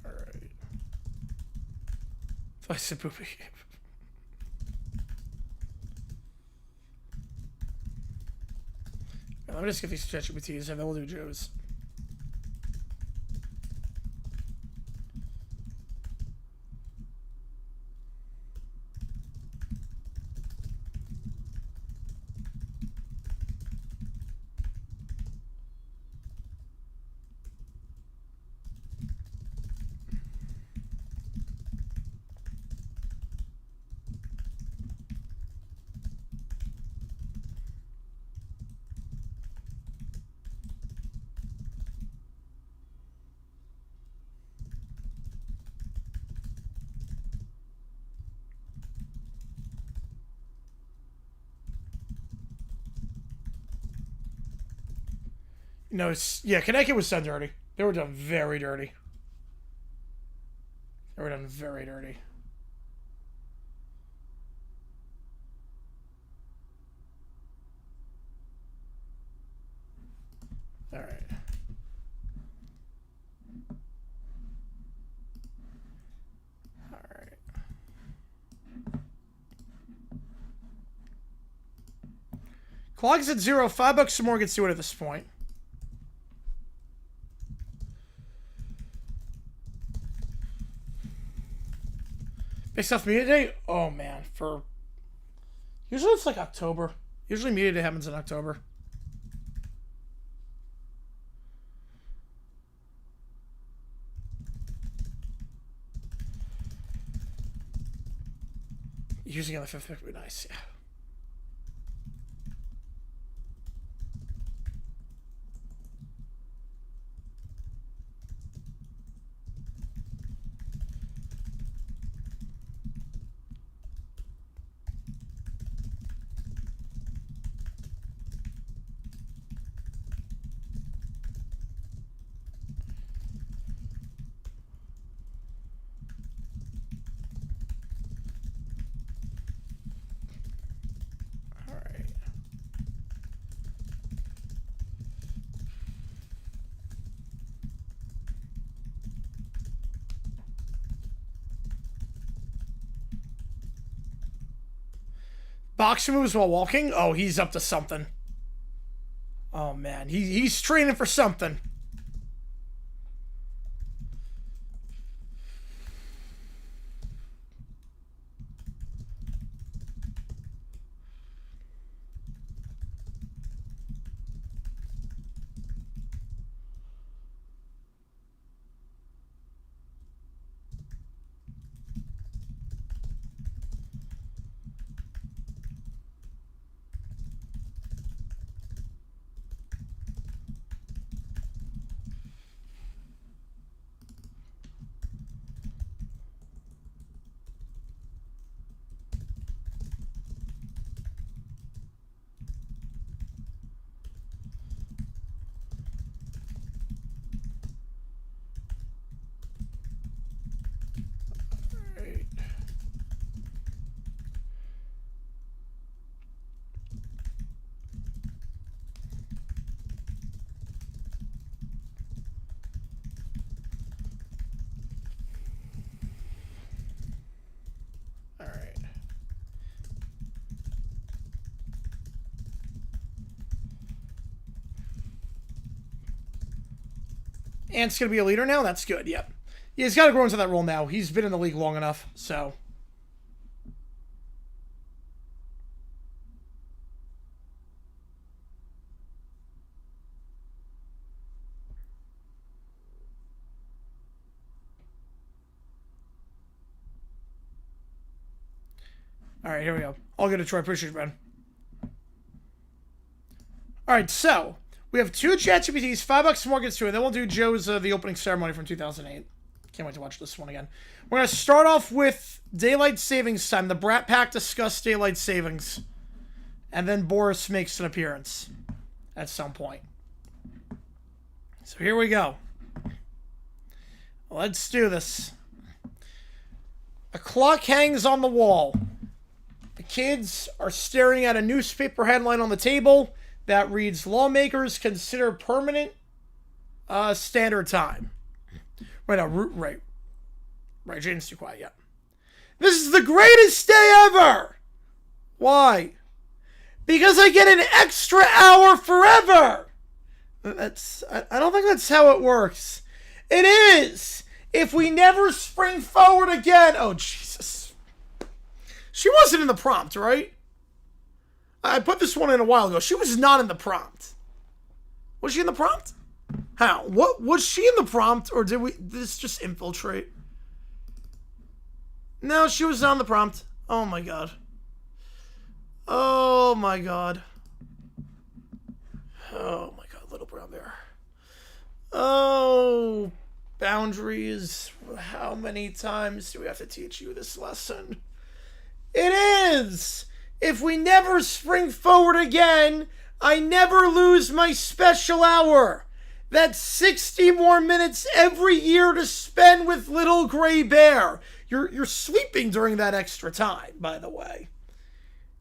All right. I said poopy. Let me just get these ChatGPTs and then we'll do Joe's. No, yeah, Connecticut was done dirty. They were done very dirty. They were done very dirty. All right. All right. Clogs at 0. $5 or more gets to it at this point. Big South Media Day? Oh, man. Usually it's like October. Usually Media Day happens in October. Usually on the 5th pick would be nice, yeah. boxing moves while walking? Oh, he's up to something. Oh, man. He's training for something. Ant's going to be a leader now? That's good, yep. Yeah, he's got to grow into that role now. He's been in the league long enough, so. All right, here we go. I'll get to Troy. Appreciate it, man. All right, so we have 2 ChatGPTs, $5 more gets to it. Then we'll do Joe's the opening ceremony from 2008. Can't wait to watch this one again. We're going to start off with Daylight Savings Time. The Brat Pack discuss Daylight Savings. And then Boris makes an appearance at some point. So here we go. Let's do this. A clock hangs on the wall. The kids are staring at a newspaper headline on the table that reads, "Lawmakers consider permanent standard time." Right now, right. Jaden's too quiet, yeah. "This is the greatest day ever!" Why? "Because I get an extra hour forever!" I don't think that's how it works. "It is! If we never spring forward again..." Oh, Jesus. She wasn't in the prompt, right? I put this one in a while ago. She was not in the prompt. Was she in the prompt? How? What was she in the prompt, or did this just infiltrate? No, she was not in the prompt. Oh my god. Oh my god. Oh my god, little brown bear. Oh, boundaries. How many times do we have to teach you this lesson? It is! If we never spring forward again, I never lose my special hour. That's 60 more minutes every year to spend with little gray bear. You're sleeping during that extra time, by the way.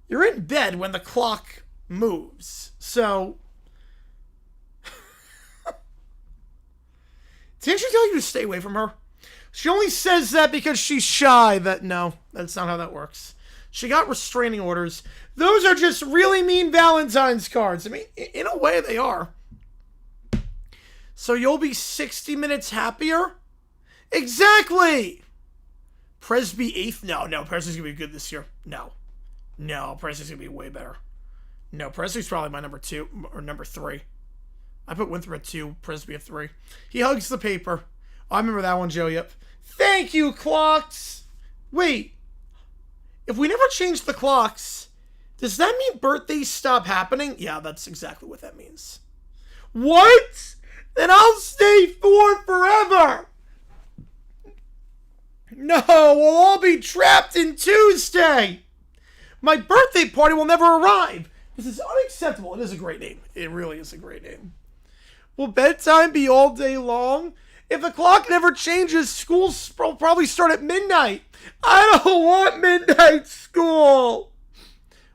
You're in bed when the clock moves. So, didn't she tell you to stay away from her? She only says that because she's shy. No, that's not how that works. She got restraining orders. Those are just really mean Valentine's cards. I mean, in a way they are. So you'll be 60 minutes happier? Exactly! Presby 8th? No, Presley's going to be good this year. No, Presley's going to be way better. No, Presley's probably my number 2 or number 3. I put Winthrop at 2, Presby at 3. He hugs the paper. Oh, I remember that one, Joe, yep. Thank you, clocks! Wait, if we never change the clocks, does that mean birthdays stop happening? Yeah, that's exactly what that means. What? Then I'll stay 4 forever! No, we'll all be trapped in Tuesday! My birthday party will never arrive! This is unacceptable. It is a great name. It really is a great name. Will bedtime be all day long? If the clock never changes, school will probably start at midnight. I don't want midnight school!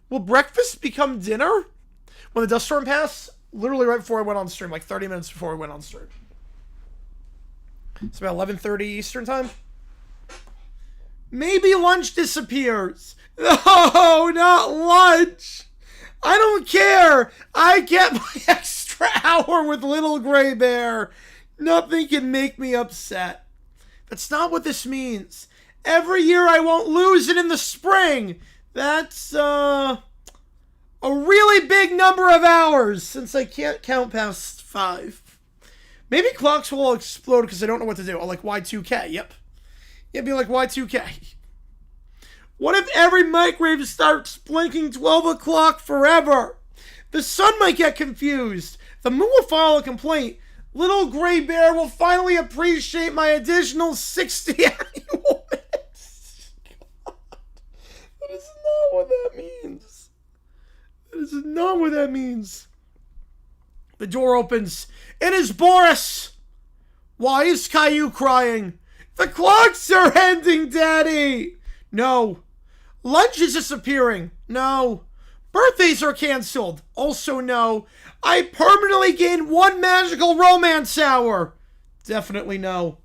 Will breakfast become dinner? When the dust storm passed? Literally right before I went on stream, like 30 minutes before I went on stream. It's about 11:30 Eastern time. Maybe lunch disappears. No, not lunch. I don't care. I get my extra hour with Little Gray Bear. Nothing can make me upset. That's not what this means. Every year I won't lose it in the spring. That's, a really big number of hours since I can't count past 5. Maybe clocks will all explode because I don't know what to do. Oh, like Y2K. Yep. It'd be like Y2K. What if every microwave starts blinking 12 o'clock forever? The sun might get confused. The moon will file a complaint. Little Gray Bear will finally appreciate my additional 60 annual minutes. God. That is not what that means. That is not what that means. The door opens. It is Boris. Why is Caillou crying? The clocks are ending, Daddy. No. Lunch is disappearing. No. Birthdays are canceled. Also no. I permanently gained 1 magical romance hour. Definitely no.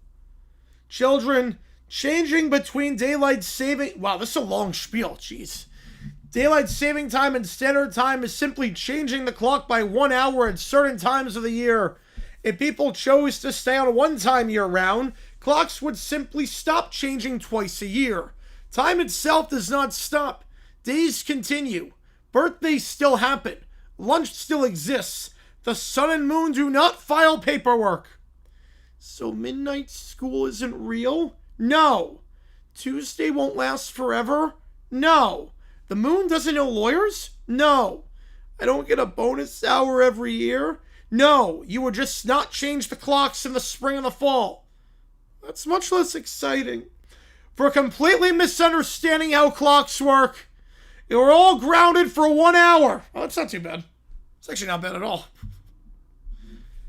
Children, changing between daylight saving... Wow, this is a long spiel. Jeez. Daylight saving time and standard time is simply changing the clock by 1 hour at certain times of the year. If people chose to stay on one time year-round, clocks would simply stop changing twice a year. Time itself does not stop. Days continue. Birthdays still happen. Lunch still exists. The sun and moon do not file paperwork. So midnight school isn't real? No. Tuesday won't last forever? No. The moon doesn't know lawyers? No. I don't get a bonus hour every year? No. You would just not change the clocks in the spring and the fall. That's much less exciting. For completely misunderstanding how clocks work, you were all grounded for 1 hour. Oh, that's not too bad. It's actually not bad at all.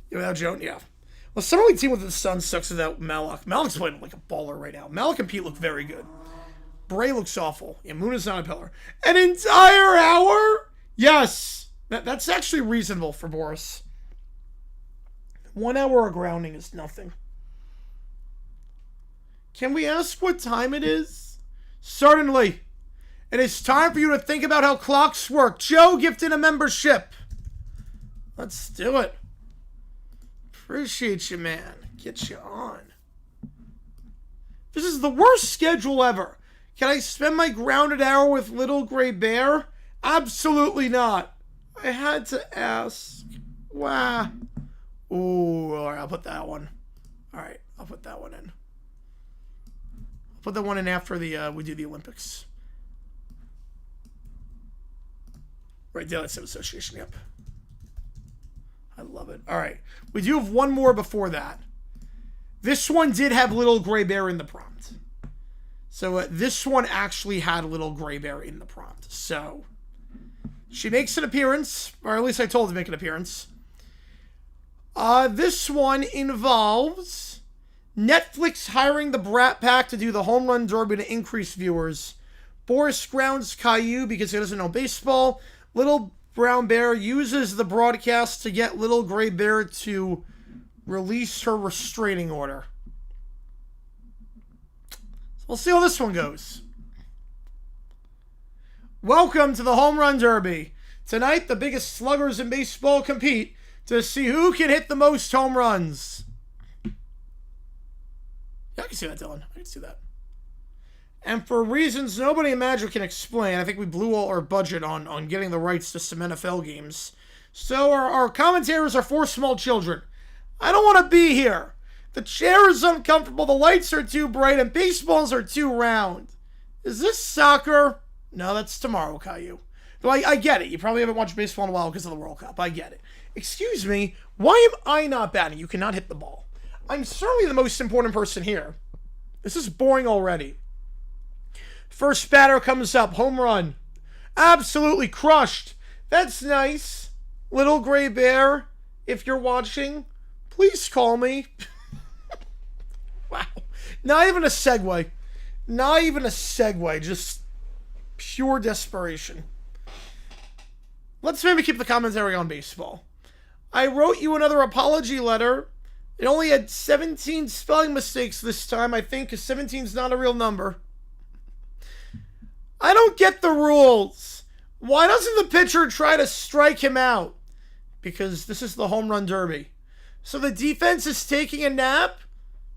Yeah, without Joan, yeah. Well, suddenly team with the Sun sucks without Malak. Malak's playing like a baller right now. Malak and Pete look very good. Bray looks awful. Yeah, Moon is not a pillar. An entire hour? Yes. That's actually reasonable for Boris. 1 hour of grounding is nothing. Can we ask what time it is? Certainly. It is time for you to think about how clocks work. Joe gifted a membership. Let's do it. Appreciate you, man. Get you on. This is the worst schedule ever. Can I spend my grounded hour with Little Gray Bear? Absolutely not. I had to ask. Wow. Ooh, all right, I'll put that one. All right, I'll put that one in. Put that one in after we do the Olympics. Right, Daylight Saving Association, yep. I love it. All right, we do have one more before that. This one did have Little Gray Bear in the prompt. So this one actually had Little Gray Bear in the prompt. So she makes an appearance, or at least I told her to make an appearance. This one involves Netflix hiring the Brat Pack to do the Home Run Derby to increase viewers. Boris grounds Caillou because he doesn't know baseball. Little Brown Bear uses the broadcast to get Little Gray Bear to release her restraining order. So we'll see how this one goes. Welcome to the Home Run Derby. Tonight, the biggest sluggers in baseball compete to see who can hit the most home runs. Yeah, I can see that, Dylan. I can see that. And for reasons nobody in Magic can explain, I think we blew all our budget on getting the rights to some NFL games. So our commentators are 4 small children. I don't want to be here. The chair is uncomfortable, the lights are too bright, and baseballs are too round. Is this soccer? No, that's tomorrow, Caillou. Though I get it. You probably haven't watched baseball in a while because of the World Cup. I get it. Excuse me, why am I not batting? You cannot hit the ball. I'm certainly the most important person here. This is boring already. First batter comes up. Home run. Absolutely crushed. That's nice. Little Gray Bear, if you're watching, please call me. Wow. Not even a segue. Not even a segue. Just pure desperation. Let's maybe keep the commentary on baseball. I wrote you another apology letter. It only had 17 spelling mistakes this time, I think, because 17 is not a real number. I don't get the rules. Why doesn't the pitcher try to strike him out? Because this is the home run derby. So the defense is taking a nap?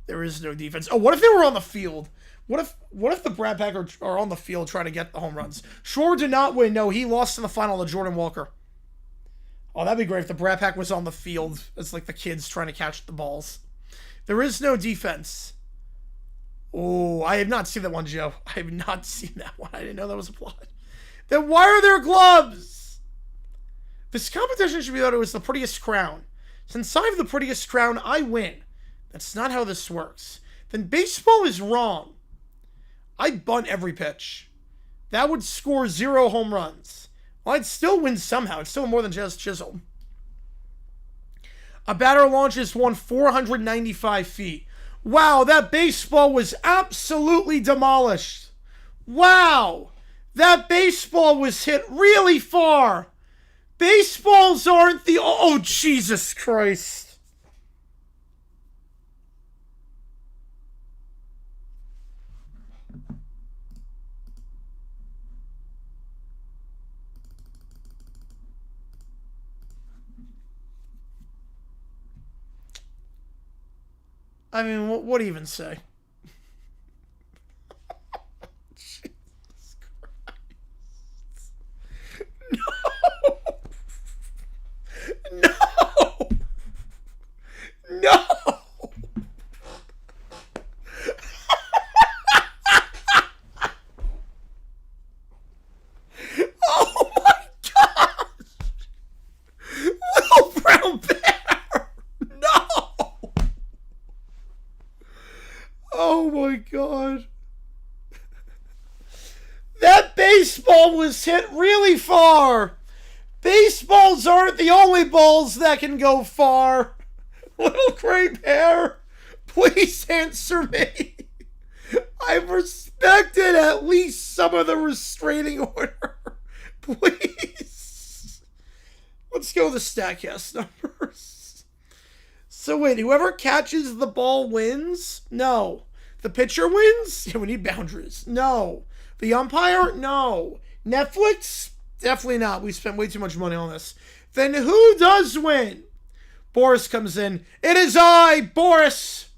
There is no defense. Oh, what if they were on the field? What if the Brat Pack are on the field trying to get the home runs? Schwarber did not win. No, he lost in the final to Jordan Walker. Oh, that'd be great if the Brat Pack was on the field. It's like the kids trying to catch the balls. There is no defense. Oh, I have not seen that one, Joe. I have not seen that one. I didn't know that was applied. Then why are there gloves? This competition should be thought it was the prettiest crown. Since I have the prettiest crown, I win. That's not how this works. Then baseball is wrong. I bunt every pitch. That would score 0 home runs. Well, I'd still win somehow. It's still more than just Chisholm. A batter launches one 495 feet. Wow, that baseball was absolutely demolished. Wow, that baseball was hit really far. Baseballs aren't the... Oh, Jesus Christ. I mean, what even say? Jesus Christ. No! No! No! Oh my gosh! Little brown bear! No! Oh my god. That baseball was hit really far. Baseballs aren't the only balls that can go far. Little gray bear, please answer me. I've respected at least some of the restraining order. Please. Let's go with the StatCast numbers. So wait, whoever catches the ball wins? No. The pitcher wins? Yeah, we need boundaries. No. The umpire? No. Netflix? Definitely not. We spent way too much money on this. Then who does win? Boris comes in. It is I, Boris.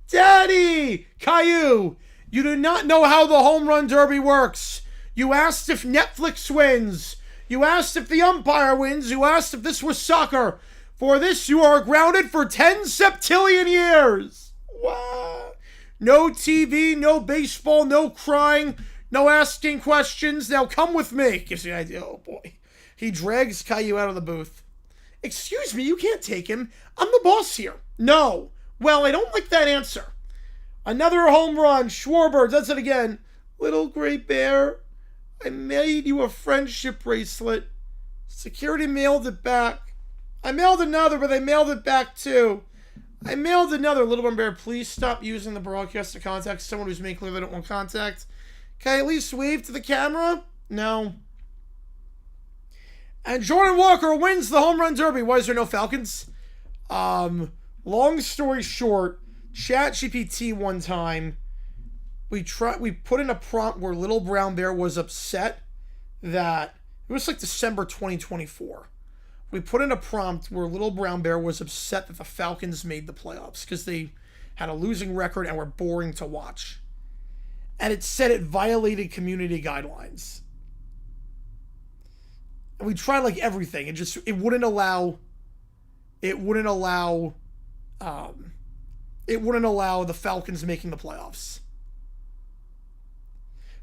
Daddy! Caillou, you do not know how the home run derby works. You asked if Netflix wins. You asked if the umpire wins. You asked if this was soccer. For this, you are grounded for 10 septillion years. What? No TV, no baseball, no crying, no asking questions. Now come with me. Gives you an idea. Oh, boy. He drags Caillou out of the booth. Excuse me, you can't take him. I'm the boss here. No. Well, I don't like that answer. Another home run. Schwarber does it again. Little gray bear, I made you a friendship bracelet. Security mailed it back. I mailed another, but they mailed it back too. I mailed another. Little brown bear, please stop using the broadcast to contact someone who's making clear they don't want contact. Can I at least wave to the camera? No. And Jordan Walker wins the home run derby. Why is there no Falcons? Long story short, ChatGPT one time, we put in a prompt where Little Brown Bear was upset that it was like December 2024. We put in a prompt where Little Brown Bear was upset that the Falcons made the playoffs because they had a losing record and were boring to watch. And it said it violated community guidelines. And we tried like everything. It wouldn't allow the Falcons making the playoffs.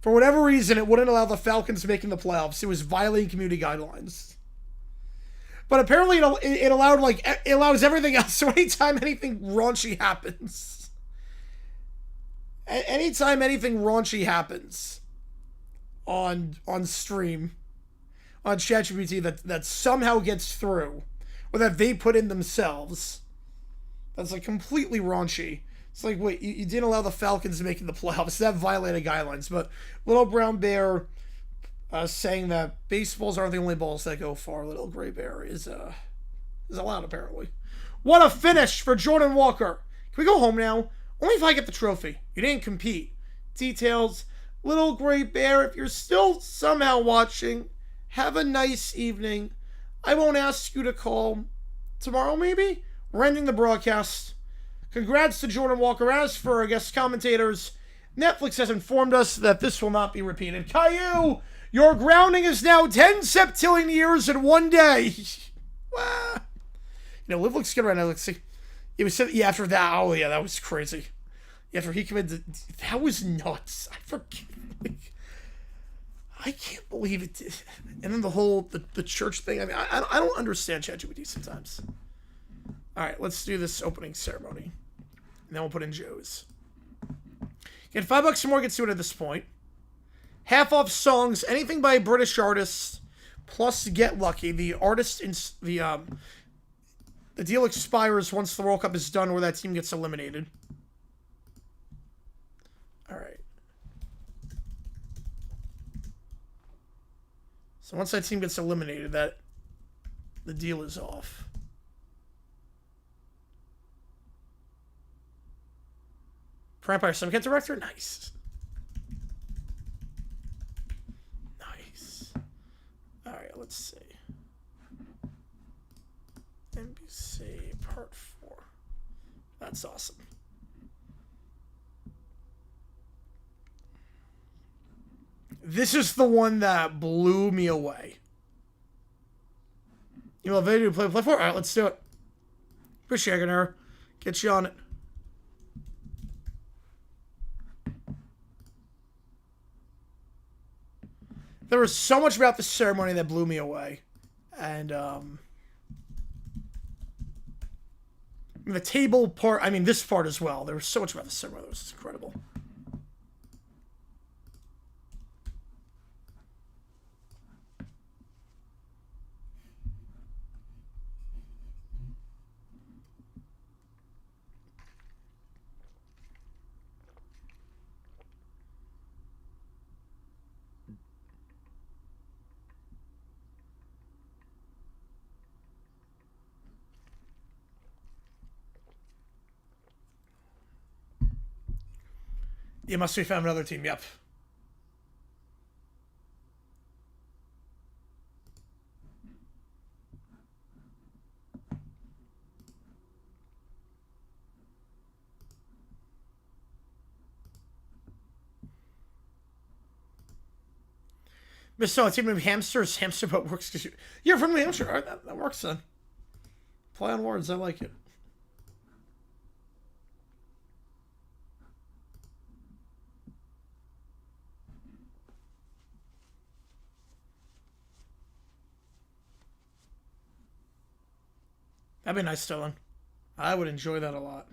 For whatever reason, it wouldn't allow the Falcons making the playoffs. It was violating community guidelines. But apparently it allows everything else. So anytime anything raunchy happens, on stream, on ChatGPT that somehow gets through, or that they put in themselves, that's like completely raunchy. It's like, wait, you didn't allow the Falcons making the playoffs. That violated guidelines. But Little Brown Bear saying that baseballs aren't the only balls that go far. Little Gray Bear is allowed, apparently. What a finish for Jordan Walker. Can we go home now? Only if I get the trophy. You didn't compete. Details. Little Gray Bear, if you're still somehow watching, have a nice evening. I won't ask you to call tomorrow, maybe? We're ending the broadcast. Congrats to Jordan Walker. As for our guest commentators, Netflix has informed us that this will not be repeated. Caillou, your grounding is now 10 septillion years in one day. Liv looks good right now. Let's see. It was after that. Oh, yeah, that was crazy. After he committed, that was nuts. I forget. I can't believe it did. And then the whole the church thing. I mean, I don't understand ChatGPT sometimes. All right, let's do this opening ceremony, and then we'll put in Joe's. Get $5 or more gets to it at this point. Half off songs, anything by a British artist, plus Get Lucky. The artist in the deal expires once the World Cup is done, where that team gets eliminated. All right. So once that team gets eliminated, the deal is off. Vampire Simcat Director? Nice. Nice. Alright, let's see. NBC Part 4. That's awesome. This is the one that blew me away. You want a video to play for? Alright, let's do it. Appreciate it, her. Get you on it. There was so much about the ceremony that blew me away. And, the table part, I mean, this part as well. There was so much about the ceremony that was incredible. You must be found another team, yep. Miss So, team of hamsters, hamster but works because you're from New Hampshire. All right, that works then. Play on words, I like it. That'd be nice, Dylan. I would enjoy that a lot.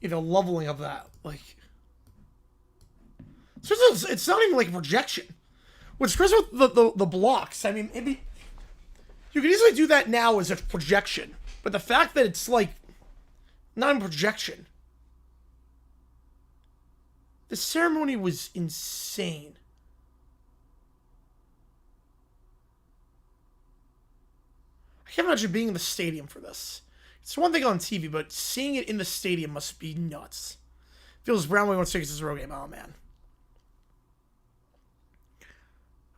Leveling of that, like, it's not even like a projection. What's crazy with the blocks? I mean, you could easily do that now as a projection, but the fact that it's like not a projection. The ceremony was insane. I can't imagine being in the stadium for this. It's one thing on TV, but seeing it in the stadium must be nuts. Feels Brownway wants to take his road game. Oh, man.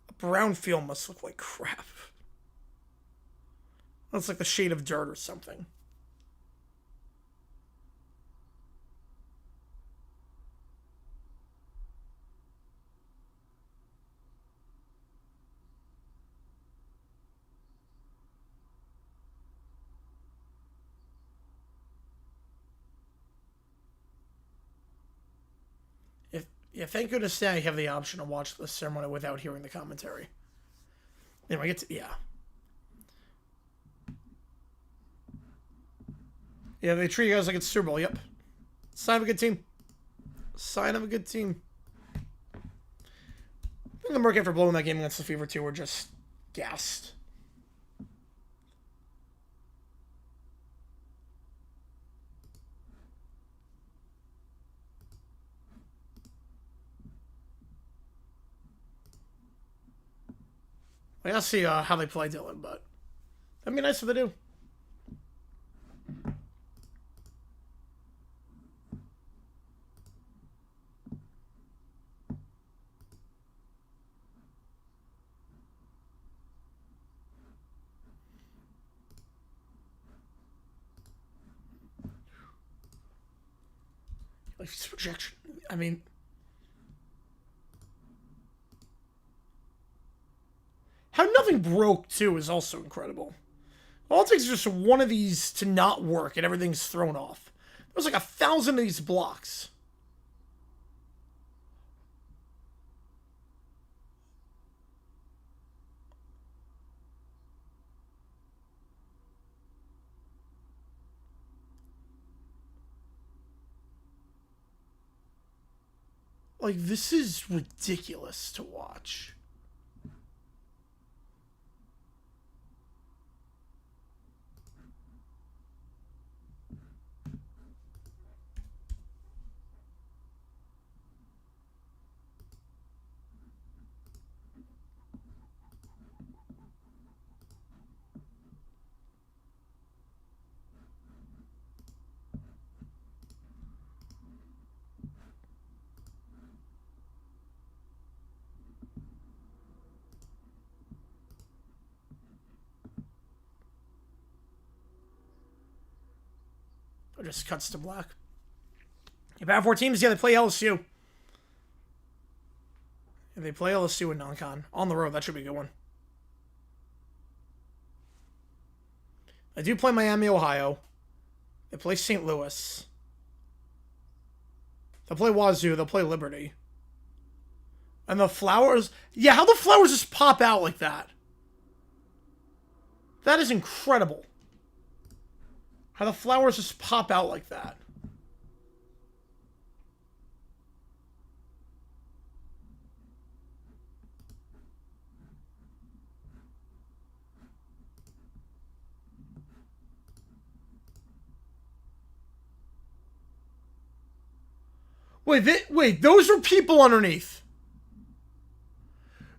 A brown field must look like crap. Looks like the shade of dirt or something. Yeah, thank goodness now you have the option to watch the ceremony without hearing the commentary. Anyway, Yeah, they treat you guys like it's Super Bowl, yep. Sign of a good team. Sign of a good team. I think the Merc after blowing that game against the Fever 2 were just gassed. I gotta see how they play Dylan, but that'd be nice if they do. Like, this projection, I mean... How nothing broke, too, is also incredible. All it takes is just one of these to not work, and everything's thrown off. There's like 1,000 of these blocks. Like, this is ridiculous to watch. Or just cuts to black. If I have 4 teams, yeah, they play LSU. If they play LSU in non-con. On the road, that should be a good one. I do play Miami, Ohio. They play St. Louis. They'll play Wazoo. They'll play Liberty. And the Flowers... Yeah, how the Flowers just pop out like that? That is incredible. How the Flowers just pop out like that. Wait, those were people underneath.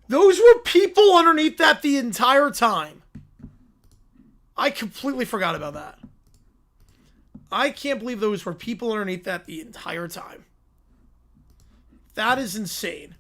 Those were people underneath that the entire time. I completely forgot about that. I can't believe those were people underneath that the entire time. That is insane.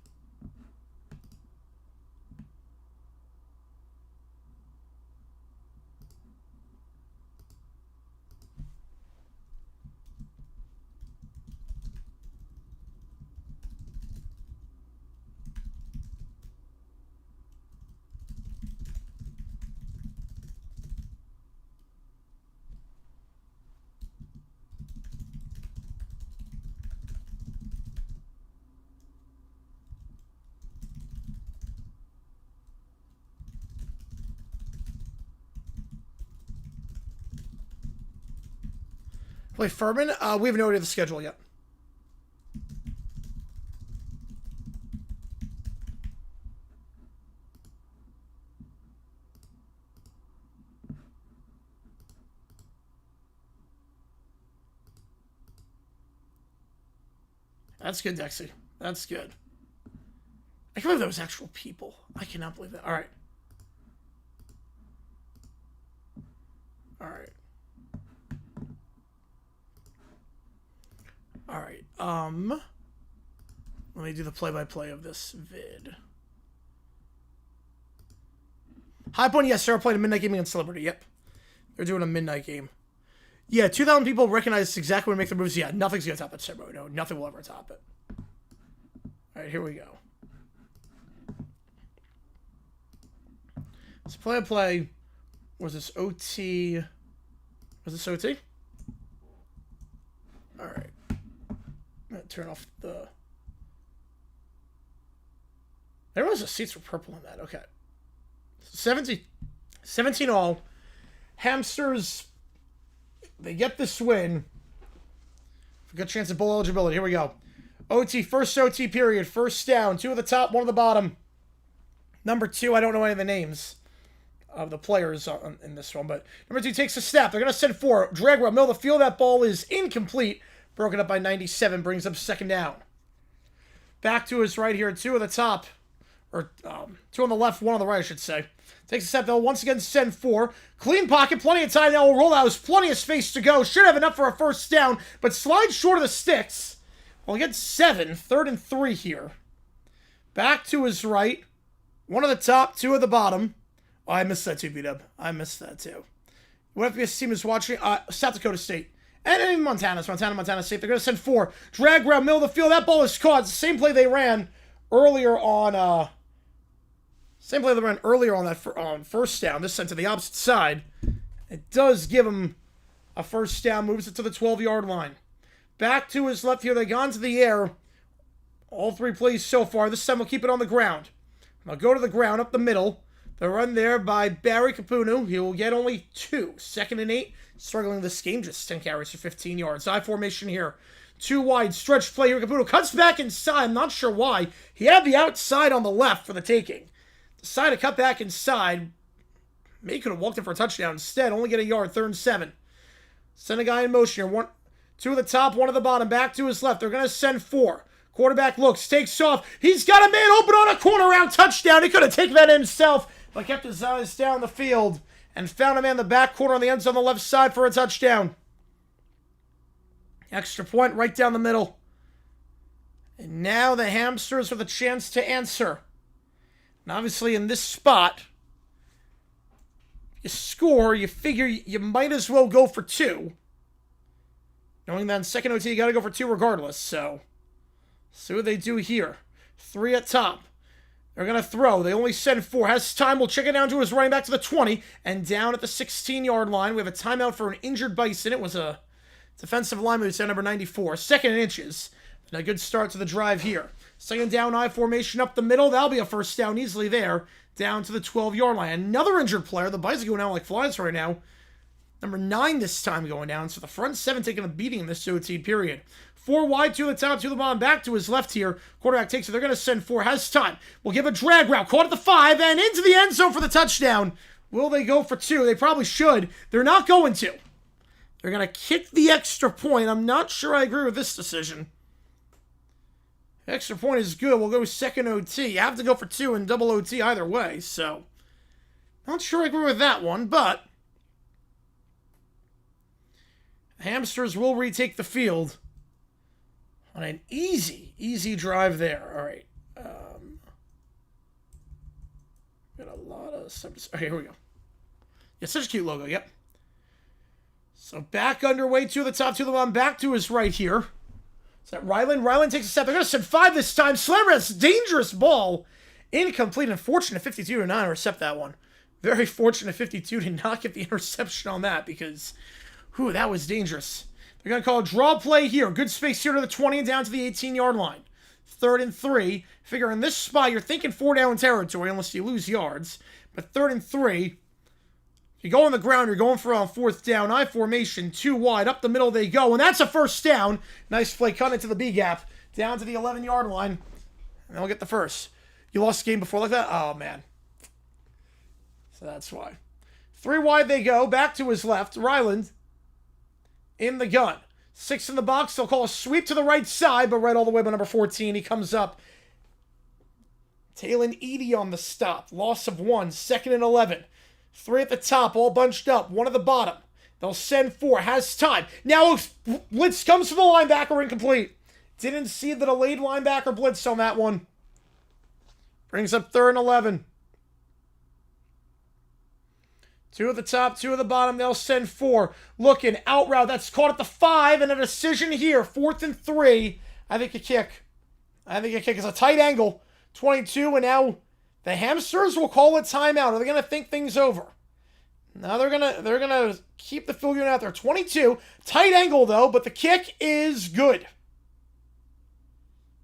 Wait, Furman? We have no idea the schedule yet. That's good, Dexy. That's good. I can't believe those actual people. I cannot believe that. All right. All right. All right. Let me do the play-by-play of this vid. High Point, yes, sir. Played a midnight game against Liberty. Yep. They're doing a midnight game. Yeah, 2,000 people recognize exactly when to make their moves. Yeah, nothing's going to top that ceremony. No, nothing will ever top it. All right, here we go. So play-by-play. Was this OT? Was this OT? All right. I'm going to turn off the... There was the seats were purple on that. Okay. 17 all. Hamsters, they get this win. Good chance of bowl eligibility. Here we go. OT, first OT period. First down. 2 at the top, 1 at the bottom. Number 2, I don't know any of the names of the players in this one, but number 2 takes a snap. They're going to send 4. Drag route, middle of the field. That ball is incomplete. Broken up by 97. Brings up second down. Back to his right here. 2 at the top. Or 2 on the left, 1 on the right, I should say. Takes a step, they'll once again send 4. Clean pocket, plenty of time now. Will roll out. There's plenty of space to go. Should have enough for a first down, but slides short of the sticks. Well, he gets 7. 3rd and 3 here. Back to his right. 1 at the top, 2 at the bottom. Oh, I missed that too, B-Dub. I missed that too. What FBS team is watching? South Dakota State. And even Montana safe. They're going to send 4. Drag route, middle of the field. That ball is caught. It's the same play they ran earlier on. On first down. This sent to the opposite side. It does give him a first down. Moves it to the 12-yard line. Back to his left here. They gone to the air. All 3 plays so far. This time we'll keep it on the ground. They'll go to the ground up the middle. The run there by Barry Capunu. He will get only 2. 2nd and 8. Struggling this game. Just 10 carries for 15 yards. I formation here. 2 wide. Stretch play here. Capunu cuts back inside. I'm not sure why. He had the outside on the left for the taking. Decided to cut back inside. Maybe could have walked it for a touchdown. Instead, only get a yard. 3rd and 7. Send a guy in motion here. 2 at the top, 1 at the bottom. Back to his left. They're going to send 4. Quarterback looks, takes off. He's got a man open on a corner route touchdown. He could have taken that himself, but kept his eyes down the field and found a man in the back corner on the end zone on the left side for a touchdown. Extra point right down the middle. And now the Hamsters with a chance to answer. And obviously in this spot, you score, you figure you might as well go for 2. Knowing that in second OT, you got to go for 2 regardless, so see what they do here. 3 at top. They're going to throw. They only send 4. Has time. We'll check it down to his running back to the 20. And down at the 16-yard line. We have a timeout for an injured Bison. It was a defensive lineman who said number 94. 2nd and inches. And a good start to the drive here. 2nd down, I formation up the middle. That'll be a first down easily there. Down to the 12-yard line. Another injured player. The Bison going down like flies right now. Number 9 this time going down. So the front 7 taking a beating in this OT period. 4 wide, 2 at the top, 2 at the bottom. Back to his left here. Quarterback takes it. They're going to send 4. Has time. We'll give a drag route. Caught at the 5 and into the end zone for the touchdown. Will they go for 2? They probably should. They're not going to. They're going to kick the extra point. I'm not sure I agree with this decision. Extra point is good. We'll go second OT. You have to go for 2 in double OT either way. So, not sure I agree with that one, but the Hamsters will retake the field on an easy drive there. All right. Got a lot of stuff. Okay, here we go. Yeah, such a cute logo. Yep. So back underway, 2 at the top, 2 at the bottom. Back to his right here. Is that Ryland? Ryland takes a step. They're going to send 5 this time. Slammer's dangerous ball. Incomplete. Unfortunate 52 to 9 intercept that one. Very fortunate 52 to not get the interception on that because, whew, that was dangerous. They're going to call a draw play here. Good space here to the 20 and down to the 18-yard line. 3rd and 3. Figure in this spot, you're thinking 4 down territory unless you lose yards. But 3rd and 3. You go on the ground, you're going for a 4th down. I formation, 2 wide. Up the middle they go. And that's a first down. Nice play cut into the B gap. Down to the 11-yard line. And they'll get the first. You lost the game before like that? Oh, man. So that's why. 3 wide they go. Back to his left. Ryland in the gun. 6 in the box. They'll call a sweep to the right side, but right all the way by number 14. He comes up. Talon Edie on the stop. Loss of 1. 2nd and 11. 3 at the top, all bunched up. 1 at the bottom. They'll send 4. Has time. Now blitz comes from the linebacker, incomplete. Didn't see the delayed linebacker blitz on that one. Brings up 3rd and 11. 2 at the top, 2 at the bottom. They'll send 4. Looking, out route. That's caught at the 5, and a decision here. 4th and 3. I think a kick. It's a tight angle. 22, and now the Hamsters will call a timeout. Are they going to think things over? No, they're gonna keep the field goal out there. 22, tight angle though, but the kick is good.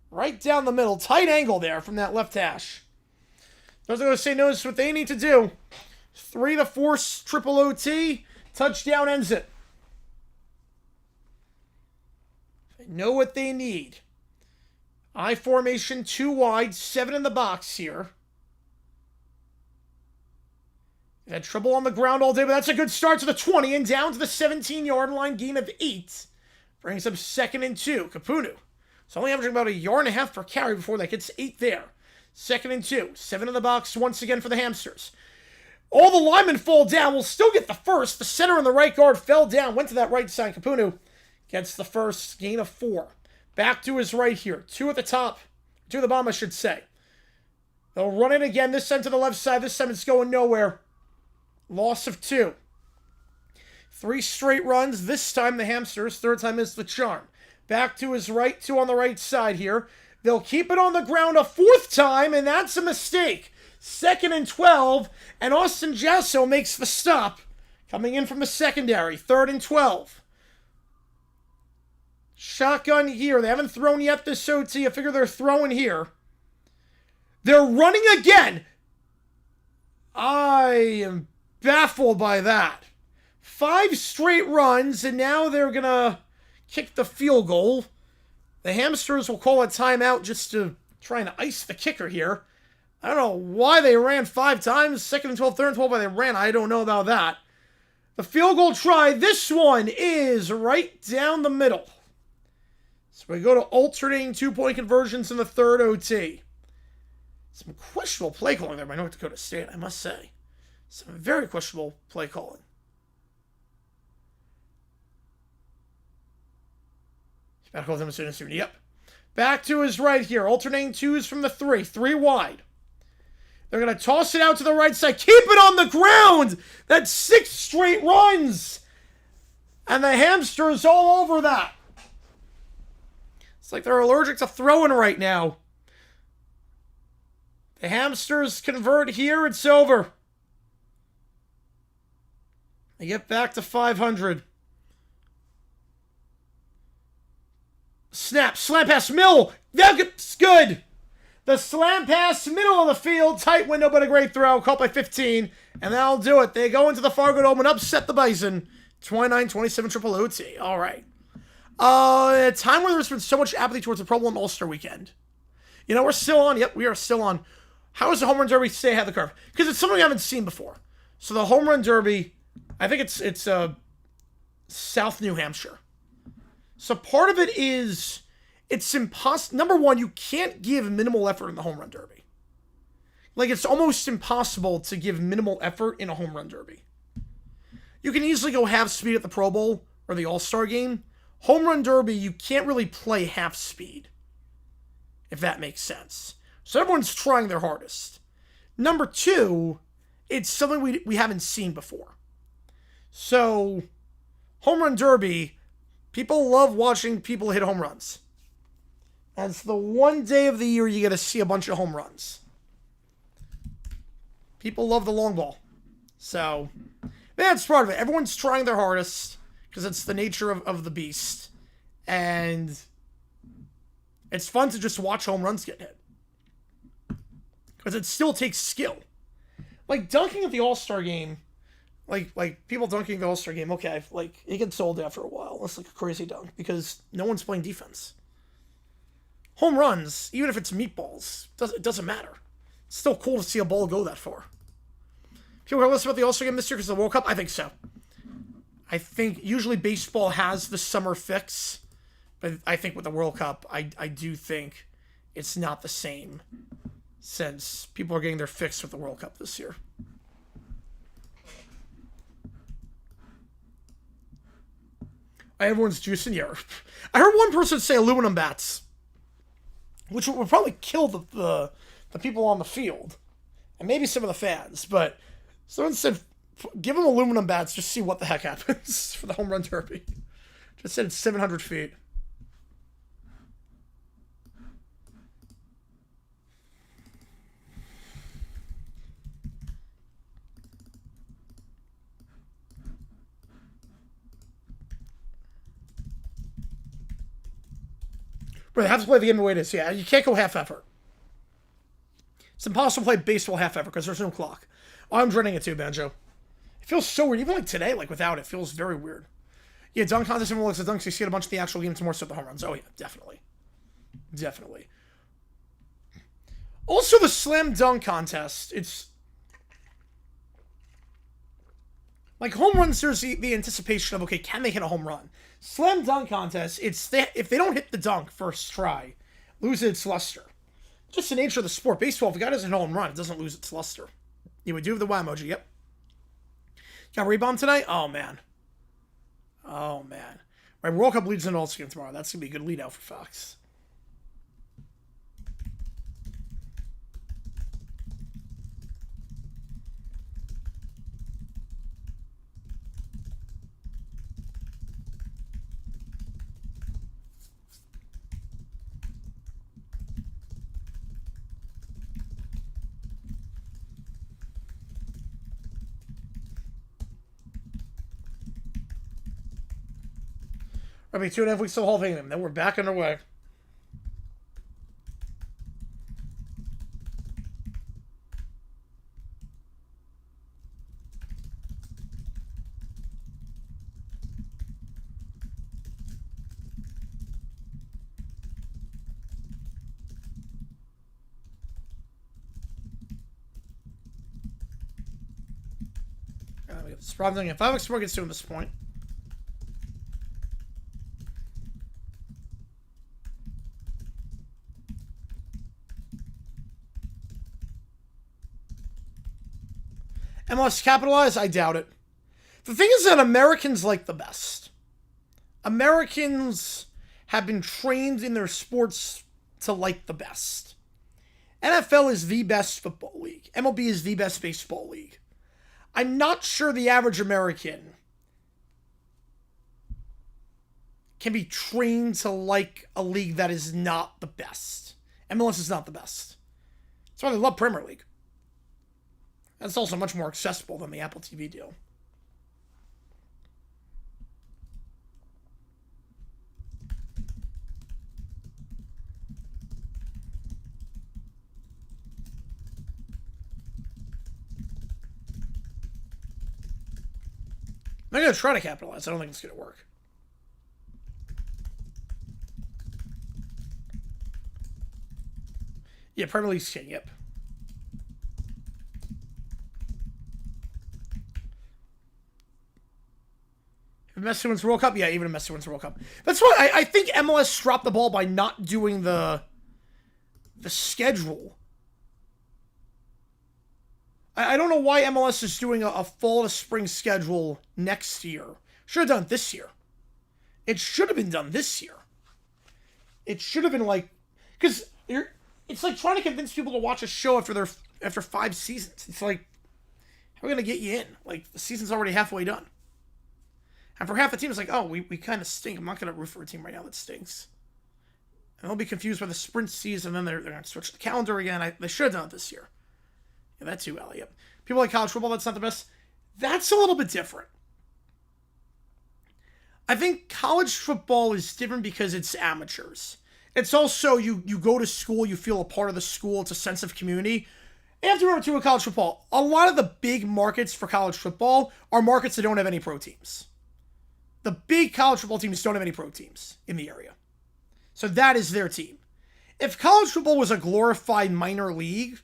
Right down the middle, tight angle there from that left hash. Those are going to say notice what they need to do. 3 to force triple OT, touchdown ends it. They know what they need. I formation, 2 wide, 7 in the box here. They had trouble on the ground all day, but that's a good start to the 20 and down to the 17-yard line, gain of 8. Brings up 2nd and 2. Capunu. It's only averaging about 1.5 yards per carry before that gets 8 there. 2nd and 2. 7 in the box once again for the Hamsters. All the linemen fall down. We'll still get the first. The center and the right guard fell down. Went to that right side. Capunu gets the first, gain of 4. Back to his right here. 2 at the top. 2 at the bottom, I should say. They'll run it again. This time to the left side. This time it's going nowhere. Loss of 2. 3 straight runs. This time the hamsters. Third time is the charm. Back to his right, 2 on the right side here. They'll keep it on the ground a 4th time, and that's a mistake. 2nd and 12, and Austin Jasso makes the stop. Coming in from the secondary. 3rd and 12. Shotgun here. They haven't thrown yet this OT. I figure they're throwing here. They're running again. I am baffled by that. 5 straight runs, and now they're going to kick the field goal. The hamsters will call a timeout just to try and ice the kicker here. I don't know why they ran 5 times. 2nd and 12, 3rd and 12, why they ran. I don't know about that. The field goal try, this one is right down the middle. So we go to alternating 2-point conversions in the 3rd OT. Some questionable play calling there by North Dakota State, I must say. Some very questionable play calling. Back calls him as soon as soon. Yep. Back to his right here. Alternating 2s from the 3. 3 wide. They're going to toss it out to the right side. Keep it on the ground! That's 6 straight runs! And the hamsters all over that. It's like they're allergic to throwing right now. The hamsters convert here. It's over. They get back to 500. Snap. Slam pass. Mill. That's good. The slam pass. Middle of the field. Tight window, but a great throw. Caught by 15. And that'll do it. They go into the Fargo Dome and upset the Bison. 29-27 triple OT. All right. A time where there's been so much apathy towards the Pro Bowl and All-Star weekend. You know, we're still on. Yep, we are still on. How does the home run derby stay ahead of the curve? Because it's something we haven't seen before. So the home run derby, I think it's South New Hampshire. So part of it is it's impossible. Number one, you can't give minimal effort in the home run derby. Like, it's almost impossible to give minimal effort in a home run derby. You can easily go half speed at the Pro Bowl or the All-Star game. Home run derby, you can't really play half speed, if that makes sense. So everyone's trying their hardest. Number two, it's something we haven't seen before. So, home run derby, people love watching people hit home runs. And it's the one day of the year you get to see a bunch of home runs. People love the long ball. So, that's part of it. Everyone's trying their hardest because it's the nature of the beast. And it's fun to just watch home runs get hit. Because it still takes skill. Like, dunking at the All-Star game, like people dunking at the All-Star game, okay, like, it gets old after a while. It's like a crazy dunk because no one's playing defense. Home runs, even if it's meatballs, it doesn't matter. It's still cool to see a ball go that far. People are listening about the All-Star game this year because of the World Cup? I think so. I think usually baseball has the summer fix, but I think with the World Cup, I do think it's not the same since people are getting their fix with the World Cup this year. Everyone's juicing here. I heard one person say aluminum bats, which would probably kill the people on the field and maybe some of the fans, but someone said give them aluminum bats, just see what the heck happens for the home run derby. Just said it's 700 feet. But they have to play the game the way it is. Yeah, you can't go half effort. It's impossible to play baseball half effort because there's no clock. Oh, I'm dreading it too, Banjo. It feels so weird. Even like today, like without it, feels very weird. Yeah, dunk contest and looks at dunks. You see it a bunch of the actual games more so the home runs. Oh yeah, definitely. Definitely. Also the slam dunk contest, it's like home runs, there's the anticipation of, okay, can they hit a home run? Slam dunk contest, if they don't hit the dunk first try, lose its luster. Just the nature of the sport. Baseball, if a guy doesn't hit a home run, it doesn't lose its luster. Yeah, we do have the wow emoji, yep. Got a rebound tonight? Oh, man. Oh, man. My World Cup leads in All-Star game tomorrow. That's going to be a good lead out for Fox. I mean, 2.5 weeks till Hall of Fame. Then we're back underway. It's probably if 5 weeks more gets to this point. MLS capitalize? I doubt it. The thing is that Americans like the best. Americans have been trained in their sports to like the best. NFL is the best football league. MLB is the best baseball league. I'm not sure the average American can be trained to like a league that is not the best. MLS is not the best. That's why they love Premier League. That's also much more accessible than the Apple TV deal. I'm going to try to capitalize. I don't think it's going to work. Yeah, Premier League's king, yep. If Messi wins the World Cup? Yeah, even if Messi wins the World Cup. That's why I think MLS dropped the ball by not doing the schedule. I don't know why MLS is doing a fall to spring schedule next year. Should have done it this year. It should have been done this year. It should have been like, because it's like trying to convince people to watch a show after 5 seasons. It's like, how are we gonna get you in? Like the season's already halfway done, and for half the team, it's like, oh, we kind of stink. I'm not gonna root for a team right now that stinks, and they'll be confused by the sprint season. And then they're gonna switch the calendar again. They should have done it this year. Yeah, that too, Ellie. Yep. People like college football, that's not the best. That's a little bit different. I think college football is different because it's amateurs. It's also, you go to school, you feel a part of the school, it's a sense of community. You have to remember, too, with college football, a lot of the big markets for college football are markets that don't have any pro teams. The big college football teams don't have any pro teams in the area. So that is their team. If college football was a glorified minor league,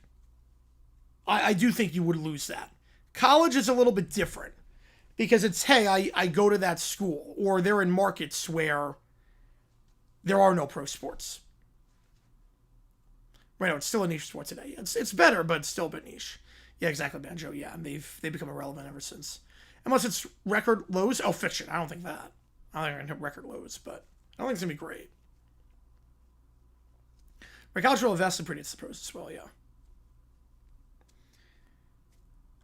I do think you would lose that. College is a little bit different because it's, hey, I go to that school, or they're in markets where there are no pro sports. Right, no, it's still a niche sport today. It's better, but it's still a bit niche. Yeah, exactly, Banjo. Yeah, and they've become irrelevant ever since. Unless it's record lows. Oh, fiction. I don't think that. I don't think they're going to hit record lows, but I don't think it's going to be great. Right, college will invest in pretty the pros as well, yeah.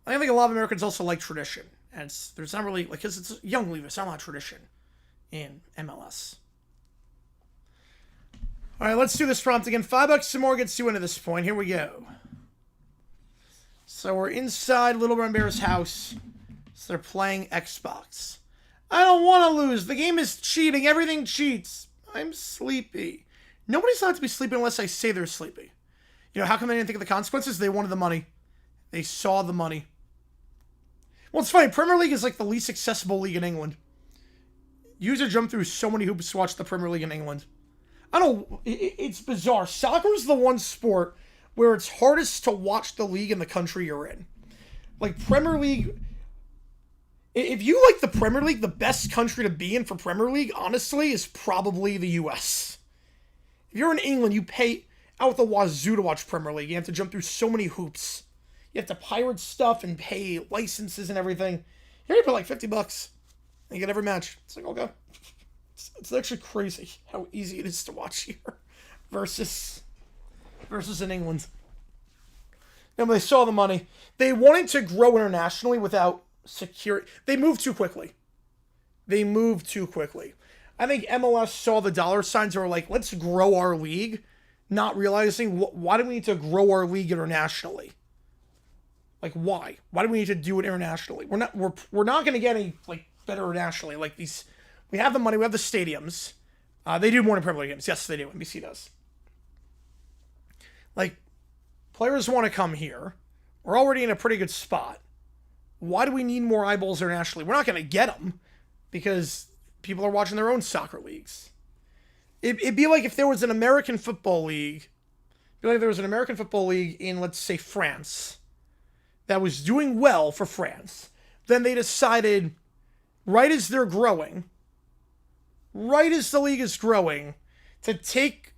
I think a lot of Americans also like tradition. And there's not really, like, because it's a young league, there's not a lot of tradition in MLS. All right, let's do this prompt again. $5 and more gets you into this point. Here we go. So we're inside Little Brown Bear's house. So they're playing Xbox. I don't want to lose. The game is cheating. Everything cheats. I'm sleepy. Nobody's allowed to be sleeping unless I say they're sleepy. You know, how come they didn't think of the consequences? They wanted the money. They saw the money. Well, it's funny. Premier League is like the least accessible league in England. You have to jump through so many hoops to watch the Premier League in England. I don't know. It's bizarre. Soccer is the one sport where it's hardest to watch the league in the country you're in. Like Premier League, if you like the Premier League, the best country to be in for Premier League, honestly, is probably the US. If you're in England, you pay out the wazoo to watch Premier League. You have to jump through so many hoops. You have to pirate stuff and pay licenses and everything. Here you pay like $50 and you get every match. It's like, okay. It's actually crazy how easy it is to watch here versus in England. No, but they saw the money. They wanted to grow internationally without security. They moved too quickly. I think MLS saw the dollar signs and were like, let's grow our league, not realizing why do we need to grow our league internationally? Like, why? Why do we need to do it internationally? We're not going to get any like better internationally. Like these We have the money. We have the stadiums. They do morning Premier League games. Yes, they do. NBC does. Like, players want to come here. We're already in a pretty good spot. Why do we need more eyeballs internationally? We're not going to get them because people are watching their own soccer leagues. It'd be like if there was an American football league. It'd be like if there was an American football league in, let's say, France that was doing well for France. Then they decided, right as they're growing, right as the league is growing, to take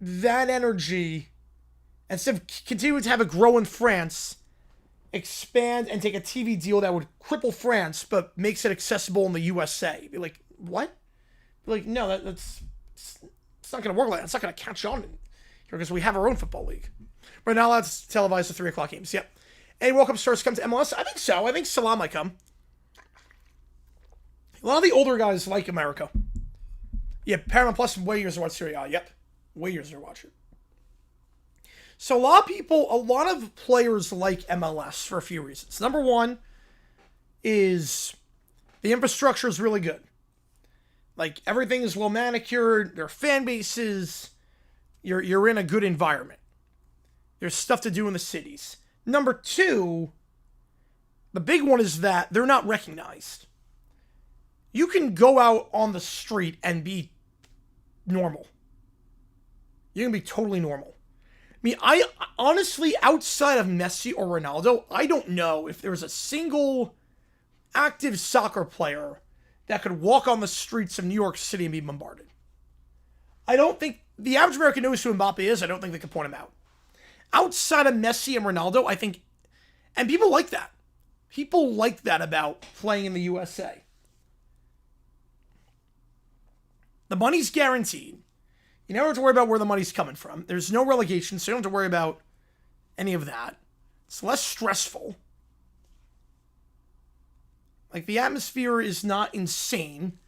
that energy, instead of continuing to have it grow in France, expand and take a TV deal that would cripple France but makes it accessible in the USA. Be like, what? Be like, no, that's it's not going to work like that. It's not going to catch on here because we have our own football league. We're not allowed to televise the 3 o'clock games. Yep. Any World Cup stars come to MLS? I think so. I think Salah might come. A lot of the older guys like America. Yeah, Paramount Plus way years to watch Serie A. Yep. Way years to watch it. So a lot of players like MLS for a few reasons. Number one is the infrastructure is really good. Like, everything is well manicured. Their fan bases. You're in a good environment. There's stuff to do in the cities. Number two, the big one is that they're not recognized. You can go out on the street and be normal. You can be totally normal. I mean, I honestly, outside of Messi or Ronaldo, I don't know if there's a single active soccer player that could walk on the streets of New York City and be bombarded. I don't think the average American knows who Mbappe is. I don't think they could point him out. Outside of Messi and Ronaldo, I think, and people like that. People like that about playing in the USA. The money's guaranteed. You never have to worry about where the money's coming from. There's no relegation, so you don't have to worry about any of that. It's less stressful. Like, the atmosphere is not insane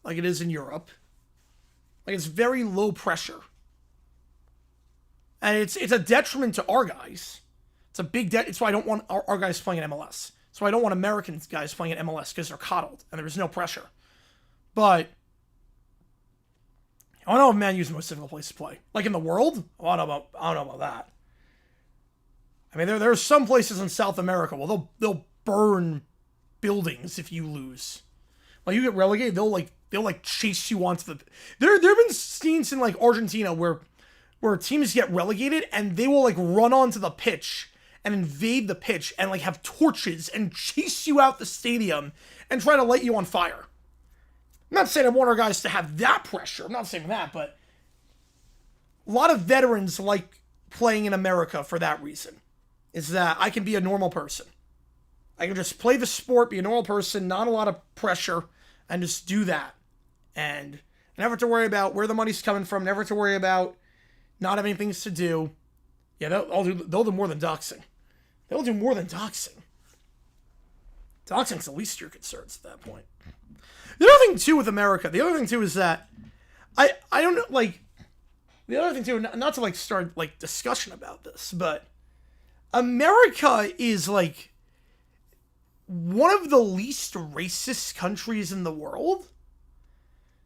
like it is in Europe. Like, it's very low pressure. And it's a detriment to our guys. It's a big debt. It's why I don't want our guys playing in MLS. That's why I don't want American guys playing in MLS, because they're coddled and there's no pressure. But I don't know if Man U's the most difficult place to play. Like, in the world? I don't know about that. I mean, there are some places in South America where they'll burn buildings if you lose. Like, you get relegated, they'll chase you onto the. There have been scenes in, like, Argentina where teams get relegated and they will, like, run onto the pitch and invade the pitch and, like, have torches and chase you out the stadium and try to light you on fire. I'm not saying I want our guys to have that pressure. I'm not saying that, but a lot of veterans like playing in America for that reason. Is that I can be a normal person. I can just play the sport, be a normal person, not a lot of pressure, and just do that. And never have to worry about where the money's coming from, never have to worry about not having things to do. Yeah, they'll do more than doxing. They'll do more than doxing. Doxing's the least of your concerns at that point. The other thing, too, with America, is that I don't know, like, the other thing, too, not to, like, start, like, discussion about this, but America is, like, one of the least racist countries in the world.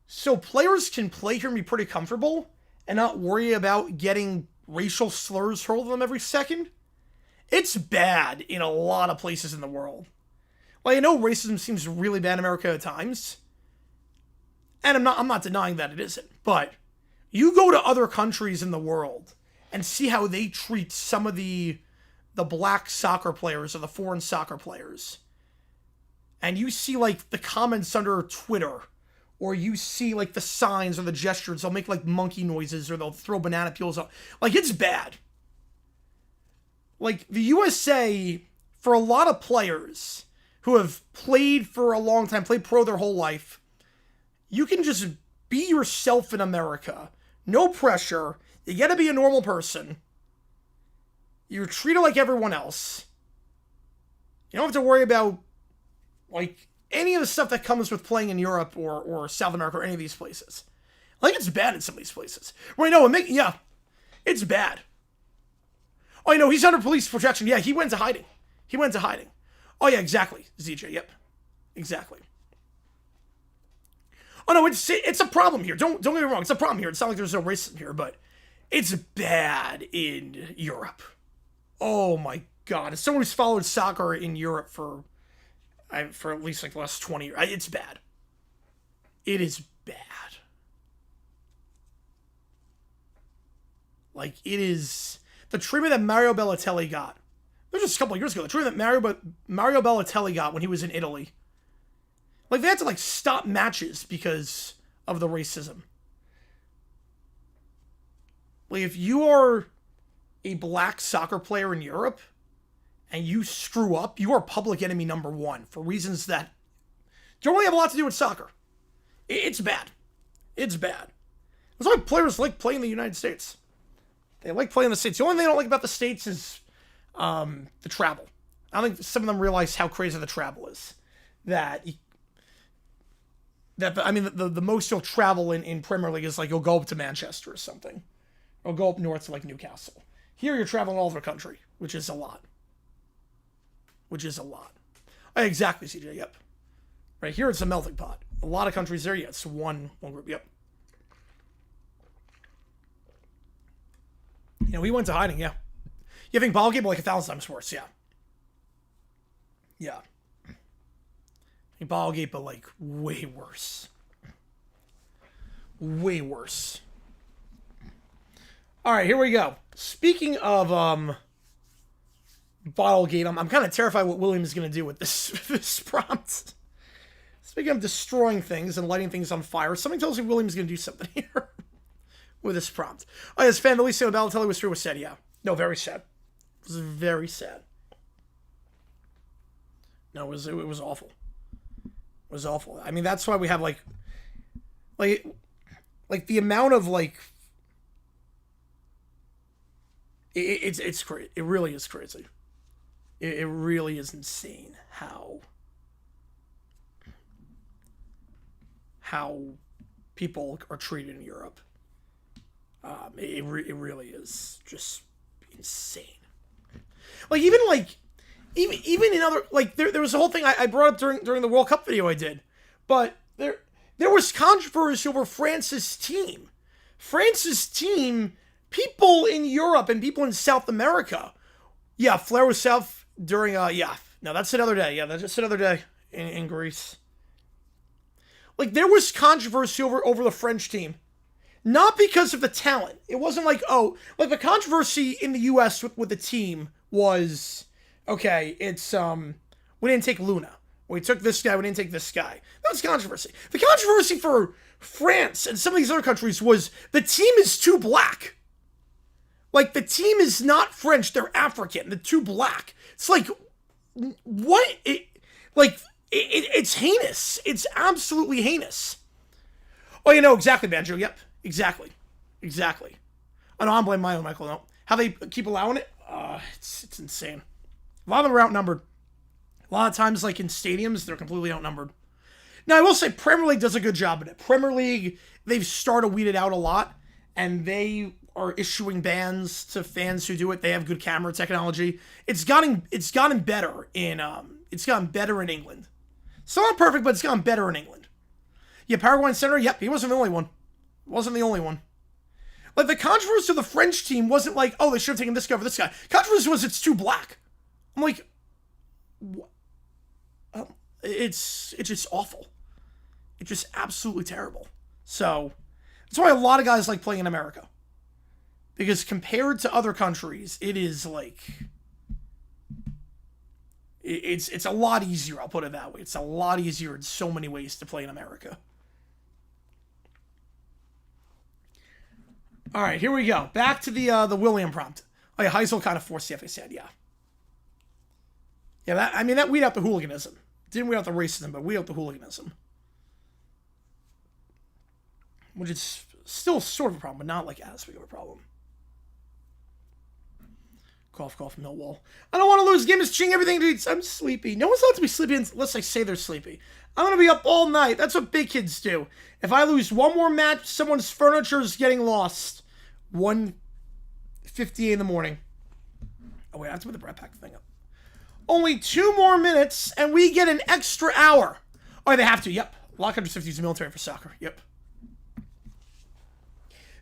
So players can play here and be pretty comfortable and not worry about getting racial slurs hurled at them every second. It's bad in a lot of places in the world. Like, I know racism seems really bad in America at times. And I'm not denying that it isn't. But you go to other countries in the world and see how they treat some of the black soccer players or the foreign soccer players. And you see, like, the comments under Twitter. Or you see, like, the signs or the gestures. They'll make, like, monkey noises or they'll throw banana peels out. Like, it's bad. Like, the USA, for a lot of players who have played for a long time, played pro their whole life, you can just be yourself in America. No pressure. You gotta be a normal person. You're treated like everyone else. You don't have to worry about, like, any of the stuff that comes with playing in Europe or South America or any of these places. Like, it's bad in some of these places. Right, no, yeah, it's bad. Oh, you know, he's under police protection. Yeah, he went to hiding. Oh, yeah, exactly, ZJ, yep. Exactly. Oh no, it's a problem here. Don't get me wrong. It's a problem here. It's not like there's no racism here, but it's bad in Europe. Oh my God! As someone who's followed soccer in Europe for at least like the last 20 years, it's bad. It is bad. Like, it is the treatment that Mario Balotelli got. It was just a couple of years ago. The treatment that Mario Balotelli got when he was in Italy. Like, they had to, like, stop matches because of the racism. Like, if you are a black soccer player in Europe and you screw up, you are public enemy number one for reasons that don't really have a lot to do with soccer. It's bad. It's bad. That's why players like playing in the United States. They like playing in the States. The only thing they don't like about the States is the travel. I don't think some of them realize how crazy the travel is. The most you'll travel in Premier League is like you'll go up to Manchester or something. Or go up north to like Newcastle. Here you're traveling all over the country, which is a lot. Oh, exactly, CJ, yep. Right here it's a melting pot. A lot of countries there, yeah, it's one group, yep. You know, we went to hiding, yeah. You think Ballgate, but like 1,000 times worse, yeah. Yeah. I think Ballgate, but like way worse. Way worse. All right, here we go. Speaking of Bottlegate, I'm kind of terrified what William is going to do with this prompt. Speaking of destroying things and lighting things on fire, something tells me William's going to do something here with this prompt. Oh, yes, fan, the least thing Balotelli was true was sad, yeah. No, very sad. It was very sad. No, it was awful. It was awful. I mean, that's why we have like the amount of like it's crazy. It really is crazy. It really is insane how people are treated in Europe. It really is just insane. Like even in other like there was a whole thing I brought up during the World Cup video I did, but there was controversy over France's team. France's team, people in Europe and people in South America. Yeah, Flair was South during yeah. No, that's another day. Yeah, that's just another day in Greece. Like there was controversy over the French team. Not because of the talent. It wasn't like, oh, like the controversy in the US with the team was, okay, it's we didn't take Luna. We took this guy, we didn't take this guy. That was controversy. The controversy for France and some of these other countries was the team is too black. Like, the team is not French, they're African. They're too black. It's like, what? It's heinous. It's absolutely heinous. Oh, you know, exactly, Banjo. Yep, exactly. I don't blame my own Michael, no. How they keep allowing it? It's insane. A lot of them are outnumbered. A lot of times, like in stadiums, they're completely outnumbered. Now, I will say Premier League does a good job in it. Premier League, they've started to weed it out a lot, and they are issuing bans to fans who do it. They have good camera technology. It's gotten better in England. Still not perfect, but it's gotten better in England. Yeah, Paraguayan center. Yep, he wasn't the only one. Like the controversy of the French team wasn't like, oh, they should have taken this guy over this guy. Controversy was it's too black. I'm like, what? It's just awful. It's just absolutely terrible. So that's why a lot of guys like playing in America. Because compared to other countries, it is like it's a lot easier, I'll put it that way. It's a lot easier in so many ways to play in America. All right, here we go. Back to the William prompt. Oh yeah, Heisel kind of forced the FA said, yeah. Yeah, that weed out the hooliganism. Didn't weed out the racism, but weed out the hooliganism. Which is still sort of a problem, but not like as big of a problem. Cough, cough, Millwall. I don't want to lose. Game is cheating everything, dude. I'm sleepy. No one's allowed to be sleepy unless they say they're sleepy. I'm going to be up all night. That's what big kids do. If I lose one more match, someone's furniture is getting lost. 1:58 in the morning. Oh, wait, I have to put the bread pack thing up. Only 2 more minutes, and we get an extra hour. Oh, they have to. Yep. A lot of countries have to use the military for soccer. Yep.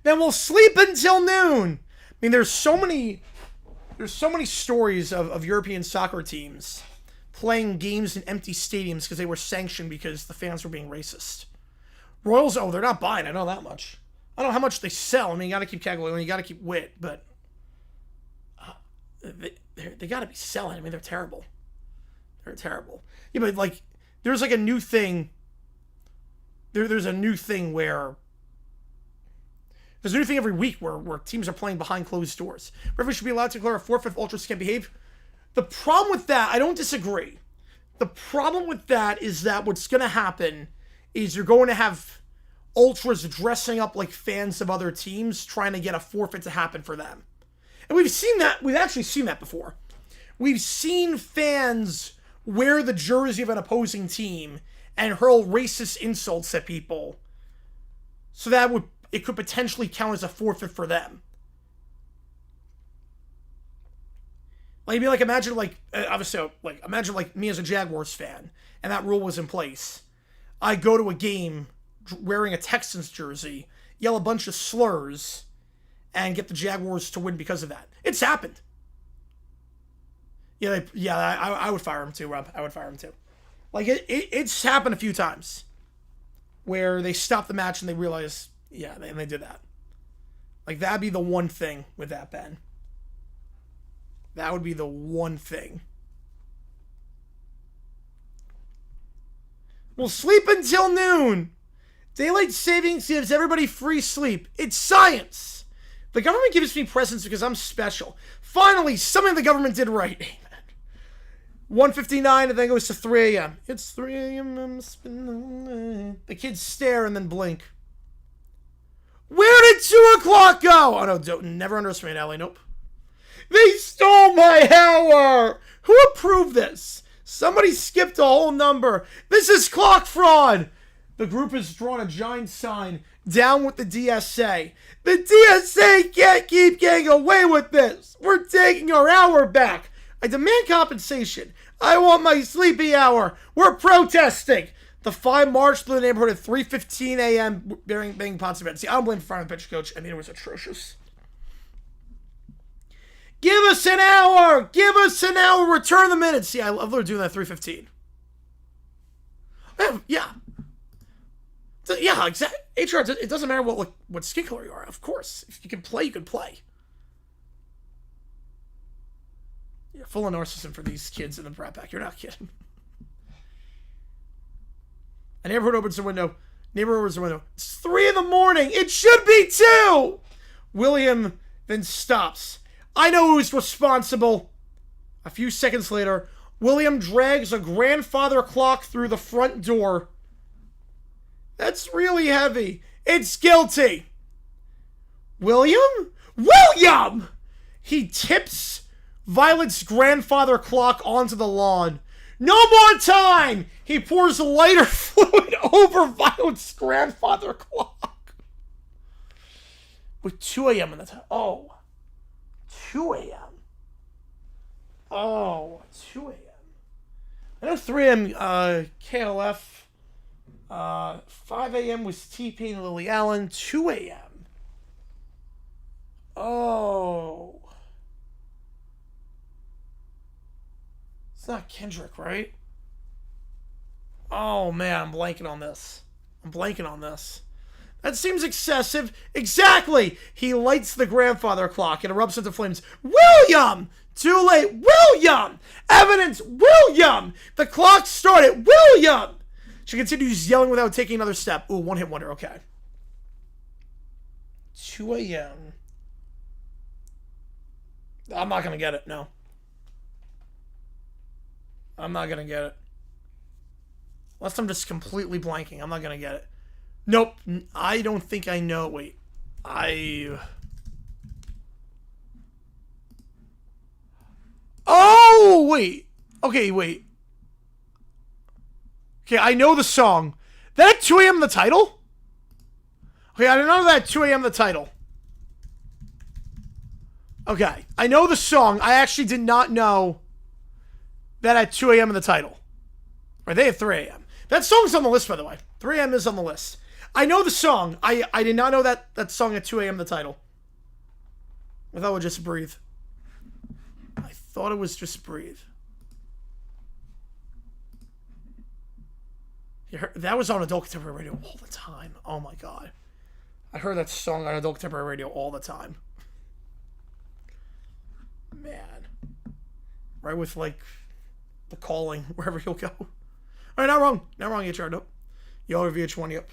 Then we'll sleep until noon. I mean, there's so many stories of European soccer teams playing games in empty stadiums because they were sanctioned because the fans were being racist. Royals, oh, they're not buying. I know that much. I don't know how much they sell. I mean, you got to keep calculating. You got to keep wit, but they got to be selling. I mean, they're terrible. They're terrible. Yeah, but like, there's like a new thing. There's a new thing where there's a new thing every week where teams are playing behind closed doors. Referees should be allowed to declare a forfeit if ultras can't behave. The problem with that, I don't disagree. The problem with that is that what's going to happen is you're going to have ultras dressing up like fans of other teams trying to get a forfeit to happen for them. And we've seen that. We've actually seen that before. We've seen fans wear the jersey of an opposing team and hurl racist insults at people. So that it could potentially count as a forfeit for them. Like, imagine, like, obviously, like, imagine, like, me as a Jaguars fan, and that rule was in place. I go to a game wearing a Texans jersey, yell a bunch of slurs, and get the Jaguars to win because of that. It's happened. Yeah, I would fire him too, Rob. I would fire him too. Like, it's happened a few times where they stop the match and they realize, yeah, and they did that. Like, that'd be the one thing with that, Ben. That would be the one thing. We'll sleep until noon. Daylight savings gives everybody free sleep. It's science. The government gives me presents because I'm special. Finally, something the government did right. Amen. 1:59 and then goes to 3 a.m. It's 3 a.m. I'm spinning. The kids stare and then blink. Where did 2 o'clock go? Oh no, don't never underestimate Ellie. Nope. They stole my hour! Who approved this? Somebody skipped a whole number. This is clock fraud! The group has drawn a giant sign. Down with the DSA. The DSA can't keep getting away with this! We're taking our hour back! I demand compensation. I want my sleepy hour! We're protesting! The 5 marched through the neighborhood at 3:15 a.m. banging pots of bed. See, I don't blame the firing the pitch coach. I mean, it was atrocious. Give us an hour! Give us an hour! Return the minutes! See, I love her doing that 3:15. Yeah. Yeah, exactly. HR, it doesn't matter what skin color you are, of course. If you can play, you can play. You're full of narcissism for these kids in the Brat Pack. You're not kidding. A neighborhood opens the window. Neighbor opens the window. It's 3 in the morning. It should be 2! William then stops. I know who's responsible. A few seconds later, William drags a grandfather clock through the front door. That's really heavy. It's guilty. William? William! He tips Violet's grandfather clock onto the lawn. No more time! He pours lighter fluid over Violet's grandfather clock. With 2 a.m. in the time. Oh. 2 a.m. Oh, 2 a.m. I know 3 a.m. KLF. 5 a.m. was T-Pain and Lily Allen. 2 a.m. Oh. It's not Kendrick, right? Oh, man, I'm blanking on this. That seems excessive. Exactly! He lights the grandfather clock and erupts into flames. William! Too late. William! Evidence! William! The clock started. William! She continues yelling without taking another step. Ooh, one-hit wonder. Okay. 2 a.m. I'm not going to get it. No. I'm not going to get it. Unless I'm just completely blanking. I'm not going to get it. Nope. I don't think I know. Wait. Oh, wait. Okay, wait. Okay, I know the song. That 2 a.m. the title? Okay, I didn't know that 2 a.m. the title. Okay, I know the song. I actually did not know that had 2 a.m. in the title. Or they had 3 a.m. That song's on the list, by the way. 3 a.m. is on the list. I know the song. I did not know that song at 2 a.m. the title. I thought it was Just Breathe. I thought it was Just Breathe. That was on Adult Contemporary Radio all the time. Oh my god. I heard that song on Adult Contemporary Radio all the time. Man. Right with, like, The Calling, wherever you'll go. Alright, not wrong. Not wrong, HR. Nope. Yo, VH1, yep.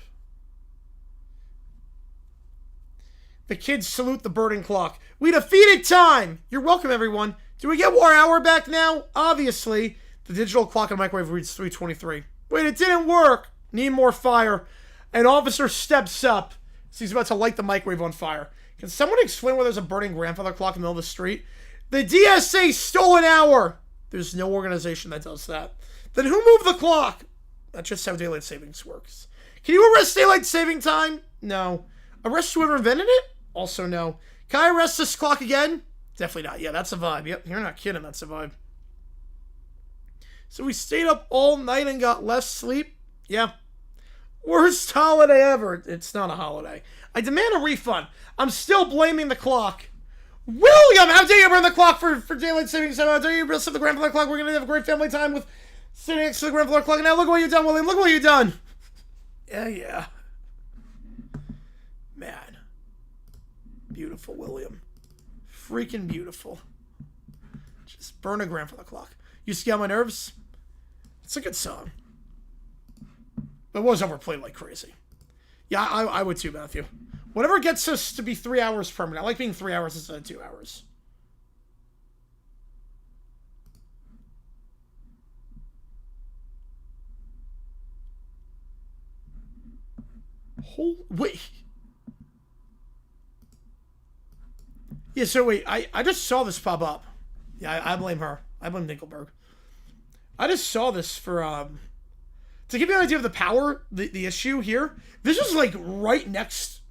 The kids salute the birding clock. We defeated time! You're welcome, everyone. Do we get War Hour back now? Obviously. The digital clock and microwave reads 3:23. Wait, it didn't work. Need more fire. An officer steps up. So he's about to light the microwave on fire. Can someone explain why there's a burning grandfather clock in the middle of the street? The DSA stole an hour. There's no organization that does that. Then who moved the clock? That's just how daylight savings works. Can you arrest daylight saving time? No. Arrest whoever invented it? Also no. Can I arrest this clock again? Definitely not. Yeah, that's a vibe. Yep, you're not kidding. That's a vibe. So we stayed up all night and got less sleep? Yeah. Worst holiday ever. It's not a holiday. I demand a refund. I'm still blaming the clock. William, how dare you burn the clock for daylight savings time? How dare you set the grandfather clock? We're going to have a great family time with sitting next to the grandfather clock. Now look what you've done, William. Look what you've done. Yeah. Man. Beautiful, William. Freaking beautiful. Just burn a grandfather clock. Used to get on my nerves. It's a good song. But it was overplayed like crazy. Yeah, I would too, Matthew. Whatever gets us to be 3 hours permanent. I like being 3 hours instead of 2 hours. Wait. Yeah, so wait. I just saw this pop up. Yeah, I blame her. I blame Nickelberg. I just saw this for, to give you an idea of the power, the issue here. This was like right next...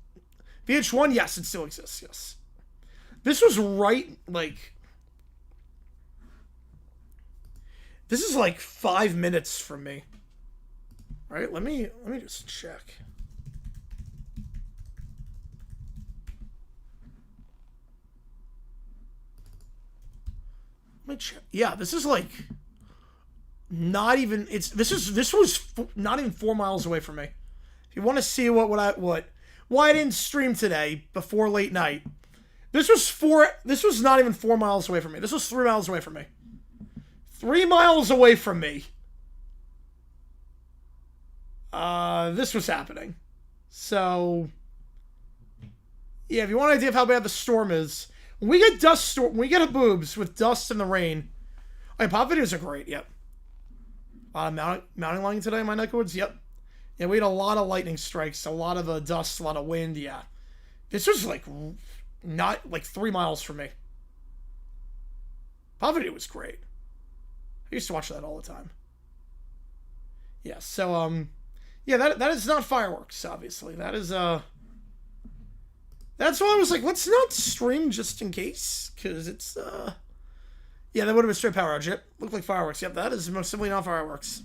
VH1, yes, it still exists, yes. This was right, like... This is like 5 minutes from me. Right, let me just check. Let me check. Yeah, this is like... Not even... This was not even 4 miles away from me. If you want to see why I didn't stream today before late night. This was not even 4 miles away from me. This was 3 miles away from me. 3 miles away from me. This was happening. So, yeah, if you want an idea of how bad the storm is, when we get when we get a boobs with dust and the rain. Okay, pop videos are great, yep. A lot of mountain lighting today in my neck of woods, yep. Yeah, we had a lot of lightning strikes, a lot of dust, a lot of wind, yeah. This was like, not like 3 miles from me. Pop video was great. I used to watch that all the time. Yeah, so, yeah, that is not fireworks, obviously. That is, that's why I was like, let's not stream just in case, because it's, yeah, that would have been straight power outage. Yep, looked like fireworks. Yep, that is most simply not fireworks.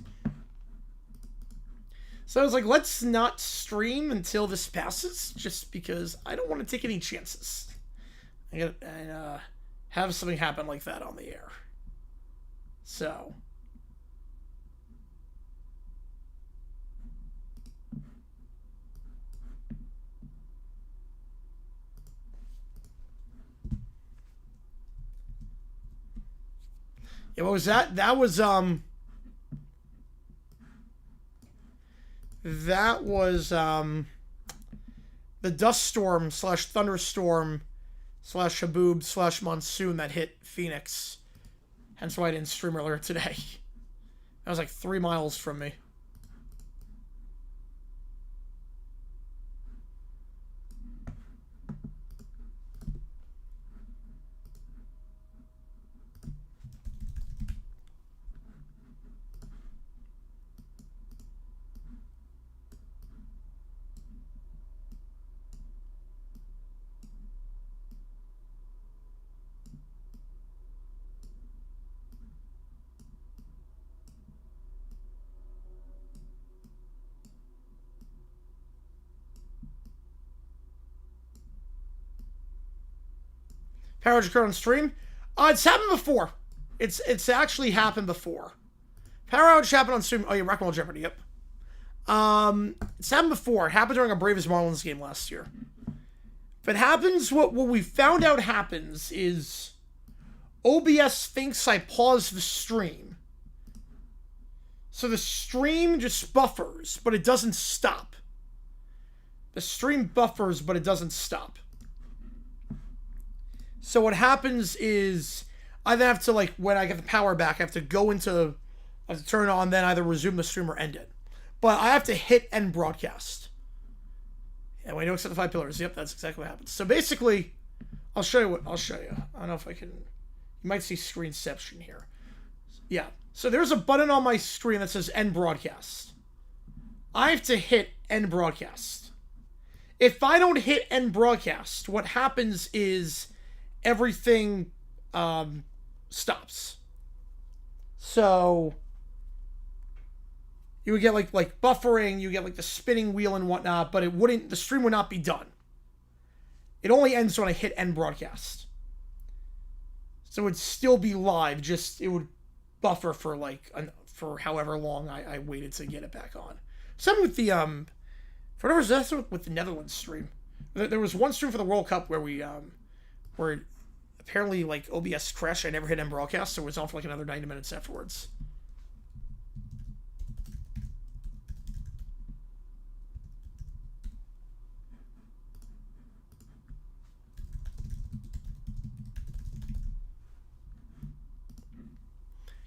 So I was like, let's not stream until this passes, just because I don't want to take any chances. And have something happen like that on the air. So. Yeah, what was that? That was, the dust storm / thunderstorm / haboob / monsoon that hit Phoenix. Hence why I didn't stream earlier today. That was like 3 miles from me. Power outage occurred on stream. It's happened before. It's actually happened before. Power outage happened on stream. Oh yeah, Rock and Roll Jeopardy. Yep. It's happened before. It happened during a Braves Marlins game last year. If it happens, what we found out happens is OBS thinks I paused the stream. So the stream just buffers, but it doesn't stop. The stream buffers, but it doesn't stop. So what happens is I then have to, like, when I get the power back, I have to go into, I have to turn it on, then either resume the stream or end it. But I have to hit end broadcast. And when you don't accept the 5 pillars, yep, that's exactly what happens. So basically, I'll show you. I don't know if I can, you might see screenception here. Yeah. So there's a button on my screen that says end broadcast. I have to hit end broadcast. If I don't hit end broadcast, what happens is everything stops. So you would get like buffering, you get like the spinning wheel and whatnot, but the stream would not be done. It only ends when I hit end broadcast. So it would still be live, just it would buffer for for however long I waited to get it back on. Same with the for whatever that's with the Netherlands stream. There was one stream for the World Cup where we where apparently like OBS crashed. I never hit end broadcast, so it was on for like another 90 minutes afterwards.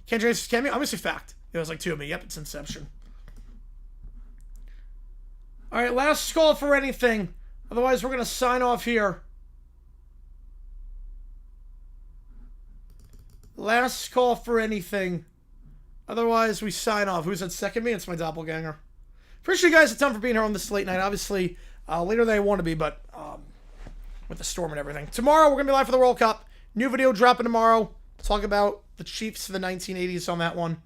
Ken James cameo? Obviously fact. It was like 2 of me. Yep, it's Inception. Alright, last call for anything. Otherwise, we're going to sign off here. Last call for anything. Otherwise, we sign off. Who's at second me? It's my doppelganger. Appreciate you guys a ton for being here on this late night. Obviously, later than I want to be, but with the storm and everything. Tomorrow, we're going to be live for the World Cup. New video dropping tomorrow. Talk about the Chiefs of the 1980s on that one.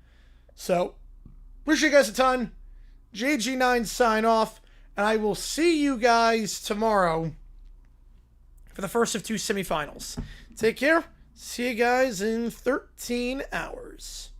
So, appreciate you guys a ton. JG9 sign off. And I will see you guys tomorrow for the first of 2 semifinals. Take care. See you guys in 13 hours.